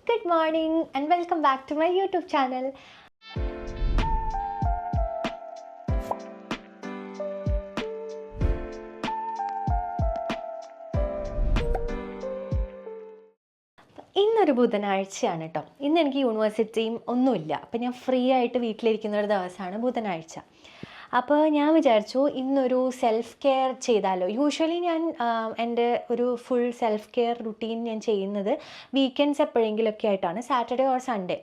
Good morning and welcome back to my YouTube channel. ഇന്നൊരു ബുധനാഴ്ചയാണ് കേട്ടോ. ഇന്ന് എനിക്ക് യൂണിവേഴ്സിറ്റിയും ഒന്നുമില്ല, അപ്പോൾ ഞാൻ ഫ്രീ ആയിട്ട് വീട്ടിലിരിക്കുന്ന ഒരു ദിവസമാണ് ബുധനാഴ്ച. അപ്പോൾ ഞാൻ വിചാരിച്ചു ഇന്നൊരു സെൽഫ് കെയർ ചെയ്താലോ. യൂഷ്വലി ഞാൻ എൻ്റെ ഒരു ഫുൾ സെൽഫ് കെയർ റുട്ടീൻ ഞാൻ ചെയ്യുന്നത് വീക്കെൻഡ്സ് എപ്പോഴെങ്കിലുമൊക്കെ ആയിട്ടാണ്, സാറ്റർഡേ ഓർ സൺഡേ.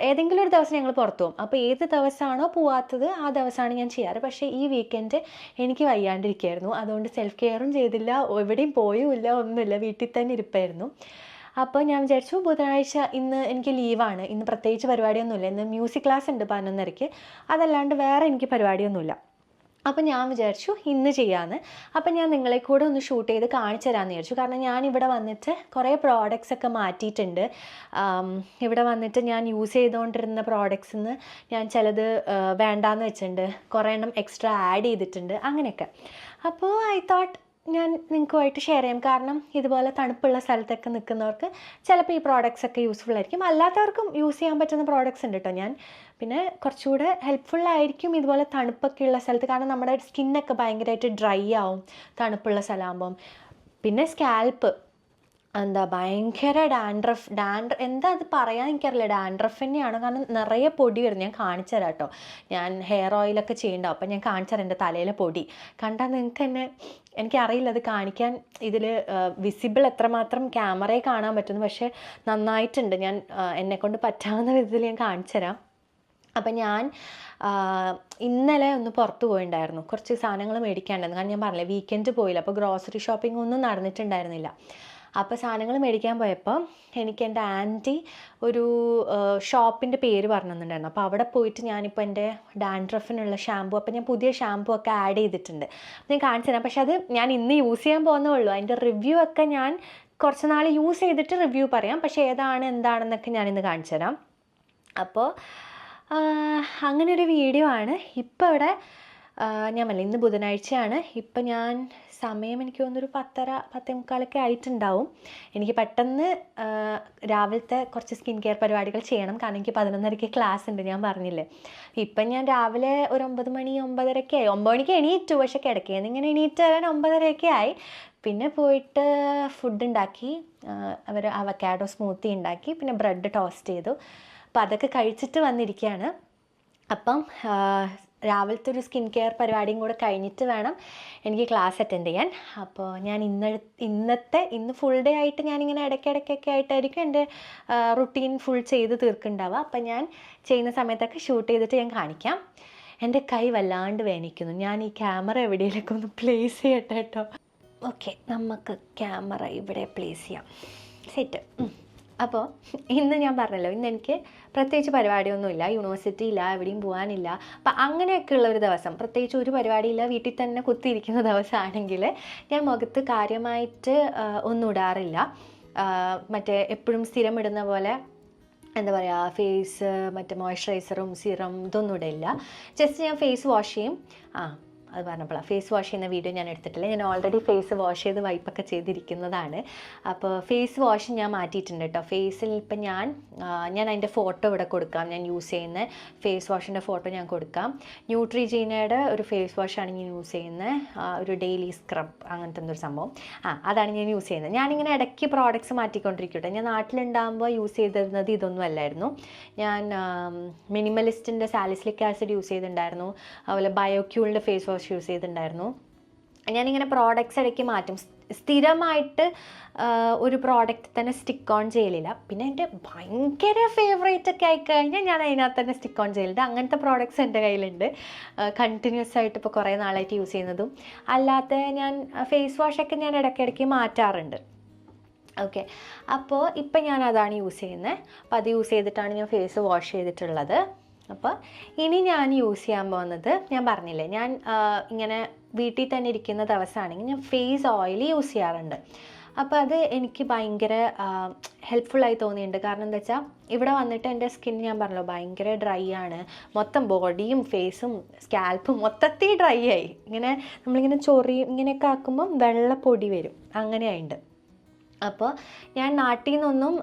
ഏതെങ്കിലും ഒരു ദിവസം ഞങ്ങൾ പുറത്തു പോകും. അപ്പോൾ ഏത് ദിവസമാണോ പോവാത്തത് ആ ദിവസമാണ് ഞാൻ ചെയ്യാറ്. പക്ഷേ ഈ വീക്കെൻഡ് എനിക്ക് വയ്യാണ്ടിരിക്കുകയായിരുന്നു, അതുകൊണ്ട് സെൽഫ് കെയറും ചെയ്തില്ല, എവിടെയും പോയുമില്ല, ഒന്നുമില്ല, വീട്ടിൽ തന്നെ ഇരിപ്പായിരുന്നു. അപ്പോൾ ഞാൻ വിചാരിച്ചു ബുധനാഴ്ച ഇന്ന് എനിക്ക് ലീവാണ്, ഇന്ന് പ്രത്യേകിച്ച് പരിപാടിയൊന്നുമില്ല, ഇന്ന് മ്യൂസിക് ക്ലാസ് ഉണ്ട് 11:30. അതല്ലാണ്ട് വേറെ എനിക്ക് പരിപാടിയൊന്നുമില്ല. അപ്പോൾ ഞാൻ വിചാരിച്ചു ഇന്ന് ചെയ്യാമെന്ന്. അപ്പോൾ ഞാൻ നിങ്ങളെ കൂടെ ഒന്ന് ഷൂട്ട് ചെയ്ത് കാണിച്ചു തരാമെന്ന് വിചാരിച്ചു. കാരണം ഞാനിവിടെ വന്നിട്ട് കുറേ പ്രോഡക്റ്റ്സ് ഒക്കെ മാറ്റിയിട്ടുണ്ട്. ഇവിടെ വന്നിട്ട് ഞാൻ യൂസ് ചെയ്തുകൊണ്ടിരുന്ന പ്രോഡക്റ്റ്സിൽ നിന്ന് ഞാൻ ചിലത് വേണ്ടാന്ന് വെച്ചിട്ടുണ്ട്, കുറേ എണ്ണം എക്സ്ട്രാ ആഡ് ചെയ്തിട്ടുണ്ട്, അങ്ങനെയൊക്കെ. അപ്പോൾ ഐ തോട്ട് ഞാൻ നിങ്ങൾക്കുമായിട്ട് ഷെയർ ചെയ്യാം. കാരണം ഇതുപോലെ തണുപ്പുള്ള സ്ഥലത്തൊക്കെ നിൽക്കുന്നവർക്ക് ചിലപ്പോൾ ഈ പ്രോഡക്റ്റ്സ് ഒക്കെ യൂസ്ഫുൾ ആയിരിക്കും, അല്ലാത്തവർക്കും യൂസ് ചെയ്യാൻ പറ്റുന്ന പ്രോഡക്റ്റ്സ് ഉണ്ട് കേട്ടോ. ഞാൻ പിന്നെ കുറച്ചുകൂടെ ഹെൽപ്ഫുള്ളായിരിക്കും ഇതുപോലെ തണുപ്പൊക്കെ ഉള്ള സ്ഥലത്ത്. കാരണം നമ്മുടെ സ്കിന്നൊക്കെ ഭയങ്കരമായിട്ട് ഡ്രൈ ആവും തണുപ്പുള്ള സ്ഥലമാകുമ്പം. പിന്നെ സ്കാൽപ്പ് ഭയങ്കര ഡാൻഡ്രഫ് എന്താ അത് പറയാൻ എനിക്കറിയില്ല, ഡാൻഡ്രഫ് തന്നെയാണ്. കാരണം നിറയെ പൊടി വരുന്നു. ഞാൻ കാണിച്ചു തരാം കേട്ടോ. ഞാൻ ഹെയർ ഓയിലൊക്കെ ചെയ്യണ്ടാവും, അപ്പം ഞാൻ കാണിച്ചു തരാം എൻ്റെ തലയിലെ പൊടി കണ്ടാൽ നിങ്ങൾക്ക് തന്നെ. എനിക്കറിയില്ല അത് കാണിക്കാൻ ഇതിൽ വിസിബിൾ എത്രമാത്രം ക്യാമറയിൽ കാണാൻ പറ്റുന്നു, പക്ഷേ നന്നായിട്ടുണ്ട്. ഞാൻ എന്നെക്കൊണ്ട് പറ്റാവുന്ന വിധത്തിൽ ഞാൻ കാണിച്ചു തരാം. അപ്പം ഞാൻ ഇന്നലെ ഒന്ന് പുറത്ത് പോയിട്ടുണ്ടായിരുന്നു, കുറച്ച് സാധനങ്ങൾ മേടിക്കാണ്ടായിരുന്നു. കാരണം ഞാൻ പറഞ്ഞില്ലേ വീക്കെൻഡ് പോയില്ല, അപ്പോൾ ഗ്രോസറി ഷോപ്പിംഗ് ഒന്നും നടന്നിട്ടുണ്ടായിരുന്നില്ല. അപ്പോൾ സാധനങ്ങൾ മേടിക്കാൻ പോയപ്പോൾ എനിക്ക് എൻ്റെ ആൻറ്റി ഒരു ഷോപ്പിൻ്റെ പേര് പറഞ്ഞു തന്നിട്ടുണ്ടായിരുന്നു. അപ്പോൾ അവിടെ പോയിട്ട് ഞാനിപ്പോൾ എൻ്റെ ഡാൻഡ്രഫിനുള്ള ഷാമ്പു, അപ്പോൾ ഞാൻ പുതിയ ഷാമ്പു ഒക്കെ ആഡ് ചെയ്തിട്ടുണ്ട്, ഞാൻ കാണിച്ചു തരാം. പക്ഷേ അത് ഞാൻ ഇന്ന് യൂസ് ചെയ്യാൻ പോകുന്നേ ഉള്ളൂ. അതിൻ്റെ റിവ്യൂ ഒക്കെ ഞാൻ കുറച്ച് നാൾ യൂസ് ചെയ്തിട്ട് റിവ്യൂ പറയാം. പക്ഷേ എന്താണെന്നൊക്കെ ഞാനിന്ന് കാണിച്ചു തരാം. അപ്പോൾ അങ്ങനൊരു വീഡിയോ ആണ്. ഇപ്പോൾ ഇവിടെ ഞാൻ പറഞ്ഞില്ല ഇന്ന് ബുധനാഴ്ചയാണ്. ഇപ്പം ഞാൻ സമയം എനിക്ക് തോന്നുന്നൊരു 10:30-10:45 ആയിട്ടുണ്ടാവും. എനിക്ക് പെട്ടെന്ന് രാവിലത്തെ കുറച്ച് സ്കിൻ കെയർ പരിപാടികൾ ചെയ്യണം. കാരണം എനിക്ക് 11:30 ക്ലാസ് ഉണ്ട്, ഞാൻ പറഞ്ഞില്ലേ. ഇപ്പം ഞാൻ രാവിലെ ഒരു 9 മണി 9:30 ആയി. 9 മണിക്ക് എണീറ്റു, പക്ഷേ കിടക്കുകയെന്ന് ഇങ്ങനെ എണീറ്റ് വരാൻ 9:30 ആയി. പിന്നെ പോയിട്ട് ഫുഡ് ഉണ്ടാക്കി, അവക്കാഡോ സ്മൂത്തി ഉണ്ടാക്കി, പിന്നെ ബ്രെഡ് ടോസ്റ്റ് ചെയ്തു. അപ്പോൾ അതൊക്കെ കഴിച്ചിട്ട് വന്നിരിക്കുകയാണ്. അപ്പം രാവിലത്തെ ഒരു സ്കിൻ കെയർ പരിപാടിയും കൂടെ കഴിഞ്ഞിട്ട് വേണം എനിക്ക് ക്ലാസ് അറ്റൻഡ് ചെയ്യാൻ. അപ്പോൾ ഞാൻ ഇന്ന് ഫുൾ ഡേ ആയിട്ട് ഞാനിങ്ങനെ ഇടയ്ക്കിടയ്ക്കൊക്കെ ആയിട്ടായിരിക്കും എൻ്റെ റുട്ടീൻ ഫുൾ ചെയ്ത് തീർക്കുന്നുണ്ടാവുക. അപ്പം ഞാൻ ചെയ്യുന്ന സമയത്തൊക്കെ ഷൂട്ട് ചെയ്തിട്ട് ഞാൻ കാണിക്കാം. എൻ്റെ കൈ വല്ലാണ്ട് വേദനിക്കുന്നു. ഞാൻ ഈ ക്യാമറ എവിടെയെങ്കിലൊക്കെ ഒന്ന് പ്ലേസ് ചെയ്യട്ടെ കേട്ടോ. ഓക്കെ, നമുക്ക് ക്യാമറ ഇവിടെ പ്ലേസ് ചെയ്യാം. സെറ്റ്. അപ്പോൾ ഇന്ന് ഞാൻ പറഞ്ഞല്ലോ, ഇന്ന് എനിക്ക് പ്രത്യേകിച്ച് പരിപാടിയൊന്നുമില്ല, യൂണിവേഴ്സിറ്റി ഇല്ല, എവിടെയും പോകാനില്ല. അപ്പം അങ്ങനെയൊക്കെയുള്ള ഒരു ദിവസം, പ്രത്യേകിച്ച് ഒരു പരിപാടിയില്ല, വീട്ടിൽ തന്നെ കുത്തിയിരിക്കുന്ന ദിവസമാണെങ്കിൽ ഞാൻ മുഖത്ത് കാര്യമായിട്ട് ഒന്നും ഇടാറില്ല. മറ്റേ എപ്പോഴും സ്ഥിരം ഇടുന്ന പോലെ എന്താ പറയുക, ഫേസ് മറ്റേ മോയ്സ്ചറൈസറും സിറം ഇതൊന്നും ഇടില്ല. ജസ്റ്റ് ഞാൻ ഫേസ് വാഷ് ചെയ്യും. അത് പറഞ്ഞപ്പോഴാണ് ഫേസ് വാഷ് ചെയ്യുന്ന വീഡിയോ ഞാൻ എടുത്തിട്ടില്ല. ഞാൻ ഓൾറെഡി ഫേസ് വാഷ് ചെയ്ത് വൈപ്പൊക്കെ ചെയ്തിരിക്കുന്നതാണ്. അപ്പോൾ ഫേസ് വാഷ് ഞാൻ മാറ്റിയിട്ടുണ്ട് കേട്ടോ. ഫേസിൽ ഇപ്പം ഞാൻ അതിൻ്റെ ഫോട്ടോ ഇവിടെ കൊടുക്കാം. ഞാൻ യൂസ് ചെയ്യുന്ന ഫേസ് വാഷിൻ്റെ ഫോട്ടോ ഞാൻ കൊടുക്കാം. ന്യൂട്രിജീനയുടെ ഒരു ഫേസ് വാഷാണ് ഞാൻ യൂസ് ചെയ്യുന്നത്, ഒരു ഡെയിലി സ്ക്രബ് അങ്ങനത്തെ ഒരു സംഭവം. അതാണ് ഞാൻ യൂസ് ചെയ്യുന്നത്. ഞാനിങ്ങനെ ഇടയ്ക്ക് പ്രോഡക്റ്റ്സ് മാറ്റിക്കൊണ്ടിരിക്കട്ടെ. ഞാൻ നാട്ടിലുണ്ടാകുമ്പോൾ യൂസ് ചെയ്തിരുന്നത് ഇതൊന്നും അല്ലായിരുന്നു. ഞാൻ മിനിമലിസ്റ്റിൻ്റെ സാലിസിലിക് ആസിഡ് യൂസ് ചെയ്തിട്ടുണ്ടായിരുന്നു, അതുപോലെ ബയോക്യൂളിൻ്റെ ഫേസ് വാഷ് യൂസ് ചെയ്തിട്ടുണ്ടായിരുന്നു. ഞാനിങ്ങനെ പ്രോഡക്റ്റ്സ് ഇടയ്ക്ക് മാറ്റും. സ്ഥിരമായിട്ട് ഒരു പ്രോഡക്റ്റ് തന്നെ സ്റ്റിക്ക് ഓൺ ചെയ്യലില്ല. പിന്നെ എൻ്റെ ഭയങ്കര ഫേവറേറ്റ് ഒക്കെ ആയിക്കഴിഞ്ഞാൽ ഞാൻ അതിനകത്ത് തന്നെ സ്റ്റിക്ക് ഓൺ ചെയ്യലുണ്ട്. അങ്ങനത്തെ പ്രോഡക്റ്റ്സ് എൻ്റെ കയ്യിലുണ്ട്, കണ്ടിന്യൂസ് ആയിട്ട് ഇപ്പോൾ കുറേ നാളായിട്ട് യൂസ് ചെയ്യുന്നതും. അല്ലാത്ത ഞാൻ ഫേസ് വാഷൊക്കെ ഞാൻ ഇടയ്ക്കിടയ്ക്ക് മാറ്റാറുണ്ട്. ഓക്കെ, അപ്പോൾ ഇപ്പം ഞാൻ അതാണ് യൂസ് ചെയ്യുന്നത്. അപ്പോൾ അത് യൂസ് ചെയ്തിട്ടാണ് ഞാൻ ഫേസ് വാഷ് ചെയ്തിട്ടുള്ളത്. അപ്പോൾ ഇനി ഞാൻ യൂസ് ചെയ്യാൻ പോകുന്നത്, ഞാൻ പറഞ്ഞില്ലേ ഞാൻ ഇങ്ങനെ വീട്ടിൽ തന്നെ ഇരിക്കുന്ന ദിവസമാണെങ്കിൽ ഞാൻ ഫേസ് ഓയിൽ യൂസ് ചെയ്യാറുണ്ട്. അപ്പോൾ അത് എനിക്ക് ഭയങ്കര ഹെൽപ്ഫുള്ളായി തോന്നിയിട്ടുണ്ട്. കാരണം എന്താ വെച്ചാൽ ഇവിടെ വന്നിട്ട് എൻ്റെ സ്കിൻ ഞാൻ പറഞ്ഞല്ലോ ഭയങ്കര ഡ്രൈ ആണ്. മൊത്തം ബോഡിയും ഫേസും സ്കാൽപ്പും മൊത്തത്തിൽ ഡ്രൈ ആയി. ഇങ്ങനെ നമ്മളിങ്ങനെ ചൊറിയും ഇങ്ങനെയൊക്കെ ആക്കുമ്പം വെള്ളപ്പൊടി വരും, അങ്ങനെയായിട്ടുണ്ട്. അപ്പോൾ ഞാൻ നാട്ടിൽ നിന്നൊന്നും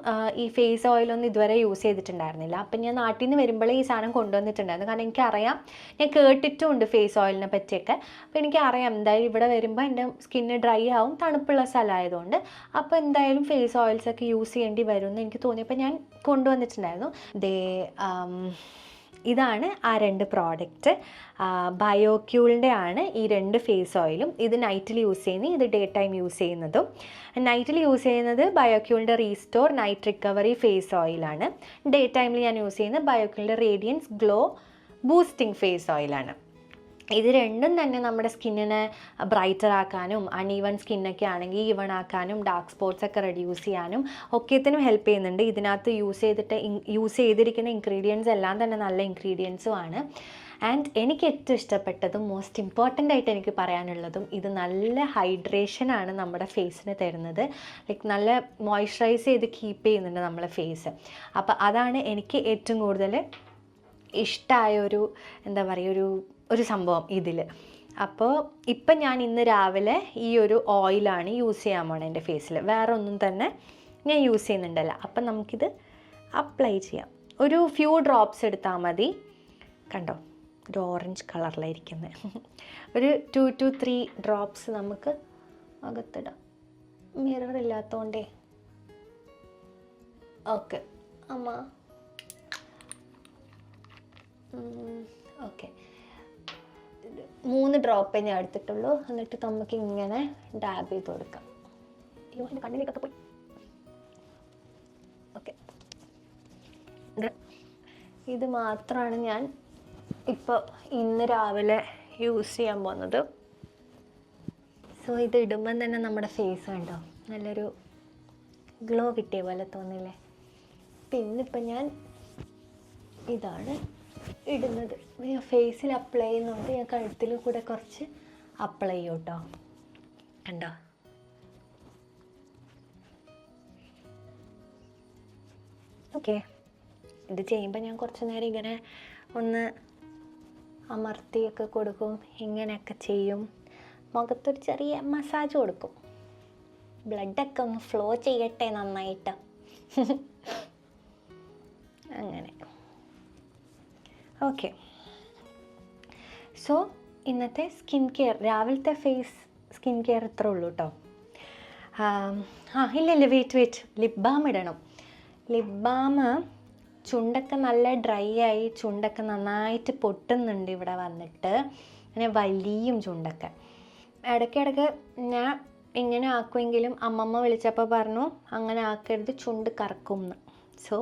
ഈ ഫേസ് ഓയിലൊന്നും ഇതുവരെ യൂസ് ചെയ്തിട്ടുണ്ടായിരുന്നില്ല. അപ്പം ഞാൻ നാട്ടിൽ നിന്ന് വരുമ്പോഴേ ഈ സാധനം കൊണ്ടുവന്നിട്ടുണ്ടായിരുന്നു. കാരണം എനിക്കറിയാം, ഞാൻ കേട്ടിട്ടുമുണ്ട് ഫേസ് ഓയിലിനെ പറ്റിയൊക്കെ. അപ്പോൾ എനിക്കറിയാം എന്തായാലും ഇവിടെ വരുമ്പോൾ എൻ്റെ സ്കിന്ന് ഡ്രൈ ആവും, തണുപ്പുള്ള സ്ഥലമായതുകൊണ്ട്. അപ്പോൾ എന്തായാലും ഫേസ് ഓയിൽസൊക്കെ യൂസ് ചെയ്യേണ്ടി വരുമെന്ന് എനിക്ക് തോന്നിയപ്പോൾ ഞാൻ കൊണ്ടുവന്നിട്ടുണ്ടായിരുന്നു. ഇതാണ് ആ 2 പ്രോഡക്റ്റ്. ബയോക്യൂളിൻ്റെ ആണ് ഈ 2 ഫേസ് ഓയിലും. ഇത് നൈറ്റിൽ യൂസ് ചെയ്യുന്നത്, ഇത് ഡേ ടൈം യൂസ് ചെയ്യുന്നതും. നൈറ്റിൽ യൂസ് ചെയ്യുന്നത് ബയോക്യൂളിൻ്റെ റീസ്റ്റോർ നൈറ്റ് റിക്കവറി ഫേസ് ഓയിലാണ്. ഡേ ടൈമിൽ ഞാൻ യൂസ് ചെയ്യുന്നത് ബയോക്യൂളിൻ്റെ റേഡിയൻസ് ഗ്ലോ ബൂസ്റ്റിംഗ് ഫേസ് ഓയിലാണ്. ഇത് രണ്ടും തന്നെ നമ്മുടെ സ്കിന്നിനെ ബ്രൈറ്റർ ആക്കാനും അൺഈവൺ സ്കിന്നൊക്കെ ആണെങ്കിൽ ഈവൺ ആക്കാനും ഡാർക്ക് സ്പോട്ട്സ് ഒക്കെ റെഡ്യൂസ് ചെയ്യാനും ഒക്കെത്തിനും ഹെൽപ്പ് ചെയ്യുന്നുണ്ട്. ഇതിനകത്ത് യൂസ് ചെയ്തിരിക്കുന്ന ഇൻഗ്രീഡിയൻസ് എല്ലാം തന്നെ നല്ല ഇൻഗ്രീഡിയൻസുമാണ്. ആൻഡ് എനിക്ക് ഏറ്റവും ഇഷ്ടപ്പെട്ടതും മോസ്റ്റ് ഇമ്പോർട്ടൻ്റ് ആയിട്ട് എനിക്ക് പറയാനുള്ളതും, ഇത് നല്ല ഹൈഡ്രേഷനാണ് നമ്മുടെ ഫേസിന് തരുന്നത്. ലൈക്ക് നല്ല മോയ്സ്ചറൈസ് ചെയ്ത് കീപ്പ് ചെയ്യുന്നുണ്ട് നമ്മളെ ഫേസ്. അപ്പോൾ അതാണ് എനിക്ക് ഏറ്റവും കൂടുതൽ ഇഷ്ടമായ എന്താ പറയുക ഒരു സംഭവം ഇതിൽ. അപ്പോൾ ഇപ്പം ഞാൻ ഇന്ന് രാവിലെ ഈ ഒരു ഓയിലാണ് യൂസ് ചെയ്യാൻ പോണത് എൻ്റെ ഫേസിൽ. വേറെ ഒന്നും തന്നെ ഞാൻ യൂസ് ചെയ്യുന്നുണ്ടല്ലോ. അപ്പം നമുക്കിത് അപ്ലൈ ചെയ്യാം. ഒരു ഫ്യൂ ഡ്രോപ്സ് എടുത്താൽ മതി. കണ്ടോ, ഒരു ഓറഞ്ച് കളറിലായിരിക്കുന്നത്. ഒരു 2 to 3 ഡ്രോപ്സ് നമുക്ക് അകത്തിടാം. മിറർ ഇല്ലാത്തതുകൊണ്ടേ. ഓക്കെ അമ്മ, ഓക്കെ 3 ഡ്രോപ്പേ ഞാൻ എടുത്തിട്ടുള്ളൂ. എന്നിട്ട് നമുക്ക് ഇങ്ങനെ ഡാബ് ചെയ്ത് കൊടുക്കാം. അയ്യോ, എൻ്റെ കണ്ണിലേക്കൊക്കെ പോയി. ഓക്കെ, ഇത് മാത്രമാണ് ഞാൻ ഇപ്പോൾ ഇന്ന് രാവിലെ യൂസ് ചെയ്യാൻ പോകുന്നത്. സോ ഇത് ഇടുമ്പം തന്നെ നമ്മുടെ ഫേസ് കണ്ടോ നല്ലൊരു ഗ്ലോ കിട്ടിയ പോലെ തോന്നില്ലേ. പിന്നിപ്പം ഞാൻ ഇതാണ് ഇടുന്നത്. ഞാൻ ഫേസിൽ അപ്ലൈ ചെയ്യുന്നുണ്ട്, ഞാൻ കഴുത്തിൽ കൂടെ കുറച്ച് അപ്ലൈ ചെയ്യും കേട്ടോ. കണ്ടോ, ഓക്കെ. ഇത് ചെയ്യുമ്പോൾ ഞാൻ കുറച്ച് നേരം ഇങ്ങനെ ഒന്ന് അമർത്തിയൊക്കെ കൊടുക്കും, ഇങ്ങനെയൊക്കെ ചെയ്യും. മുഖത്തൊരു ചെറിയ മസാജ് കൊടുക്കും, ബ്ലഡൊക്കെ ഒന്ന് ഫ്ലോ ചെയ്യട്ടെ നന്നായിട്ട്. അങ്ങനെ ഓക്കെ. സോ ഇന്നത്തെ സ്കിൻ കെയർ, രാവിലത്തെ ഫേസ് സ്കിൻ കെയർ ഇത്ര ഉള്ളൂ കേട്ടോ. ഇല്ല വെയിറ്റ്, ലിപ് ബാം ഇടണം. ലിപ് ബാം ചുണ്ടൊക്കെ നല്ല ഡ്രൈ ആയി, ചുണ്ടൊക്കെ നന്നായിട്ട് പൊട്ടുന്നുണ്ട് ഇവിടെ വന്നിട്ട്. അങ്ങനെ വലിയും ചുണ്ടൊക്കെ. ഇടയ്ക്കിടയ്ക്ക് ഞാൻ ഇങ്ങനെ ആക്കുമെങ്കിലും അമ്മമ്മ വിളിച്ചപ്പോൾ പറഞ്ഞു അങ്ങനെ ആക്കരുത്, ചുണ്ട് കറക്കും എന്ന്. സോ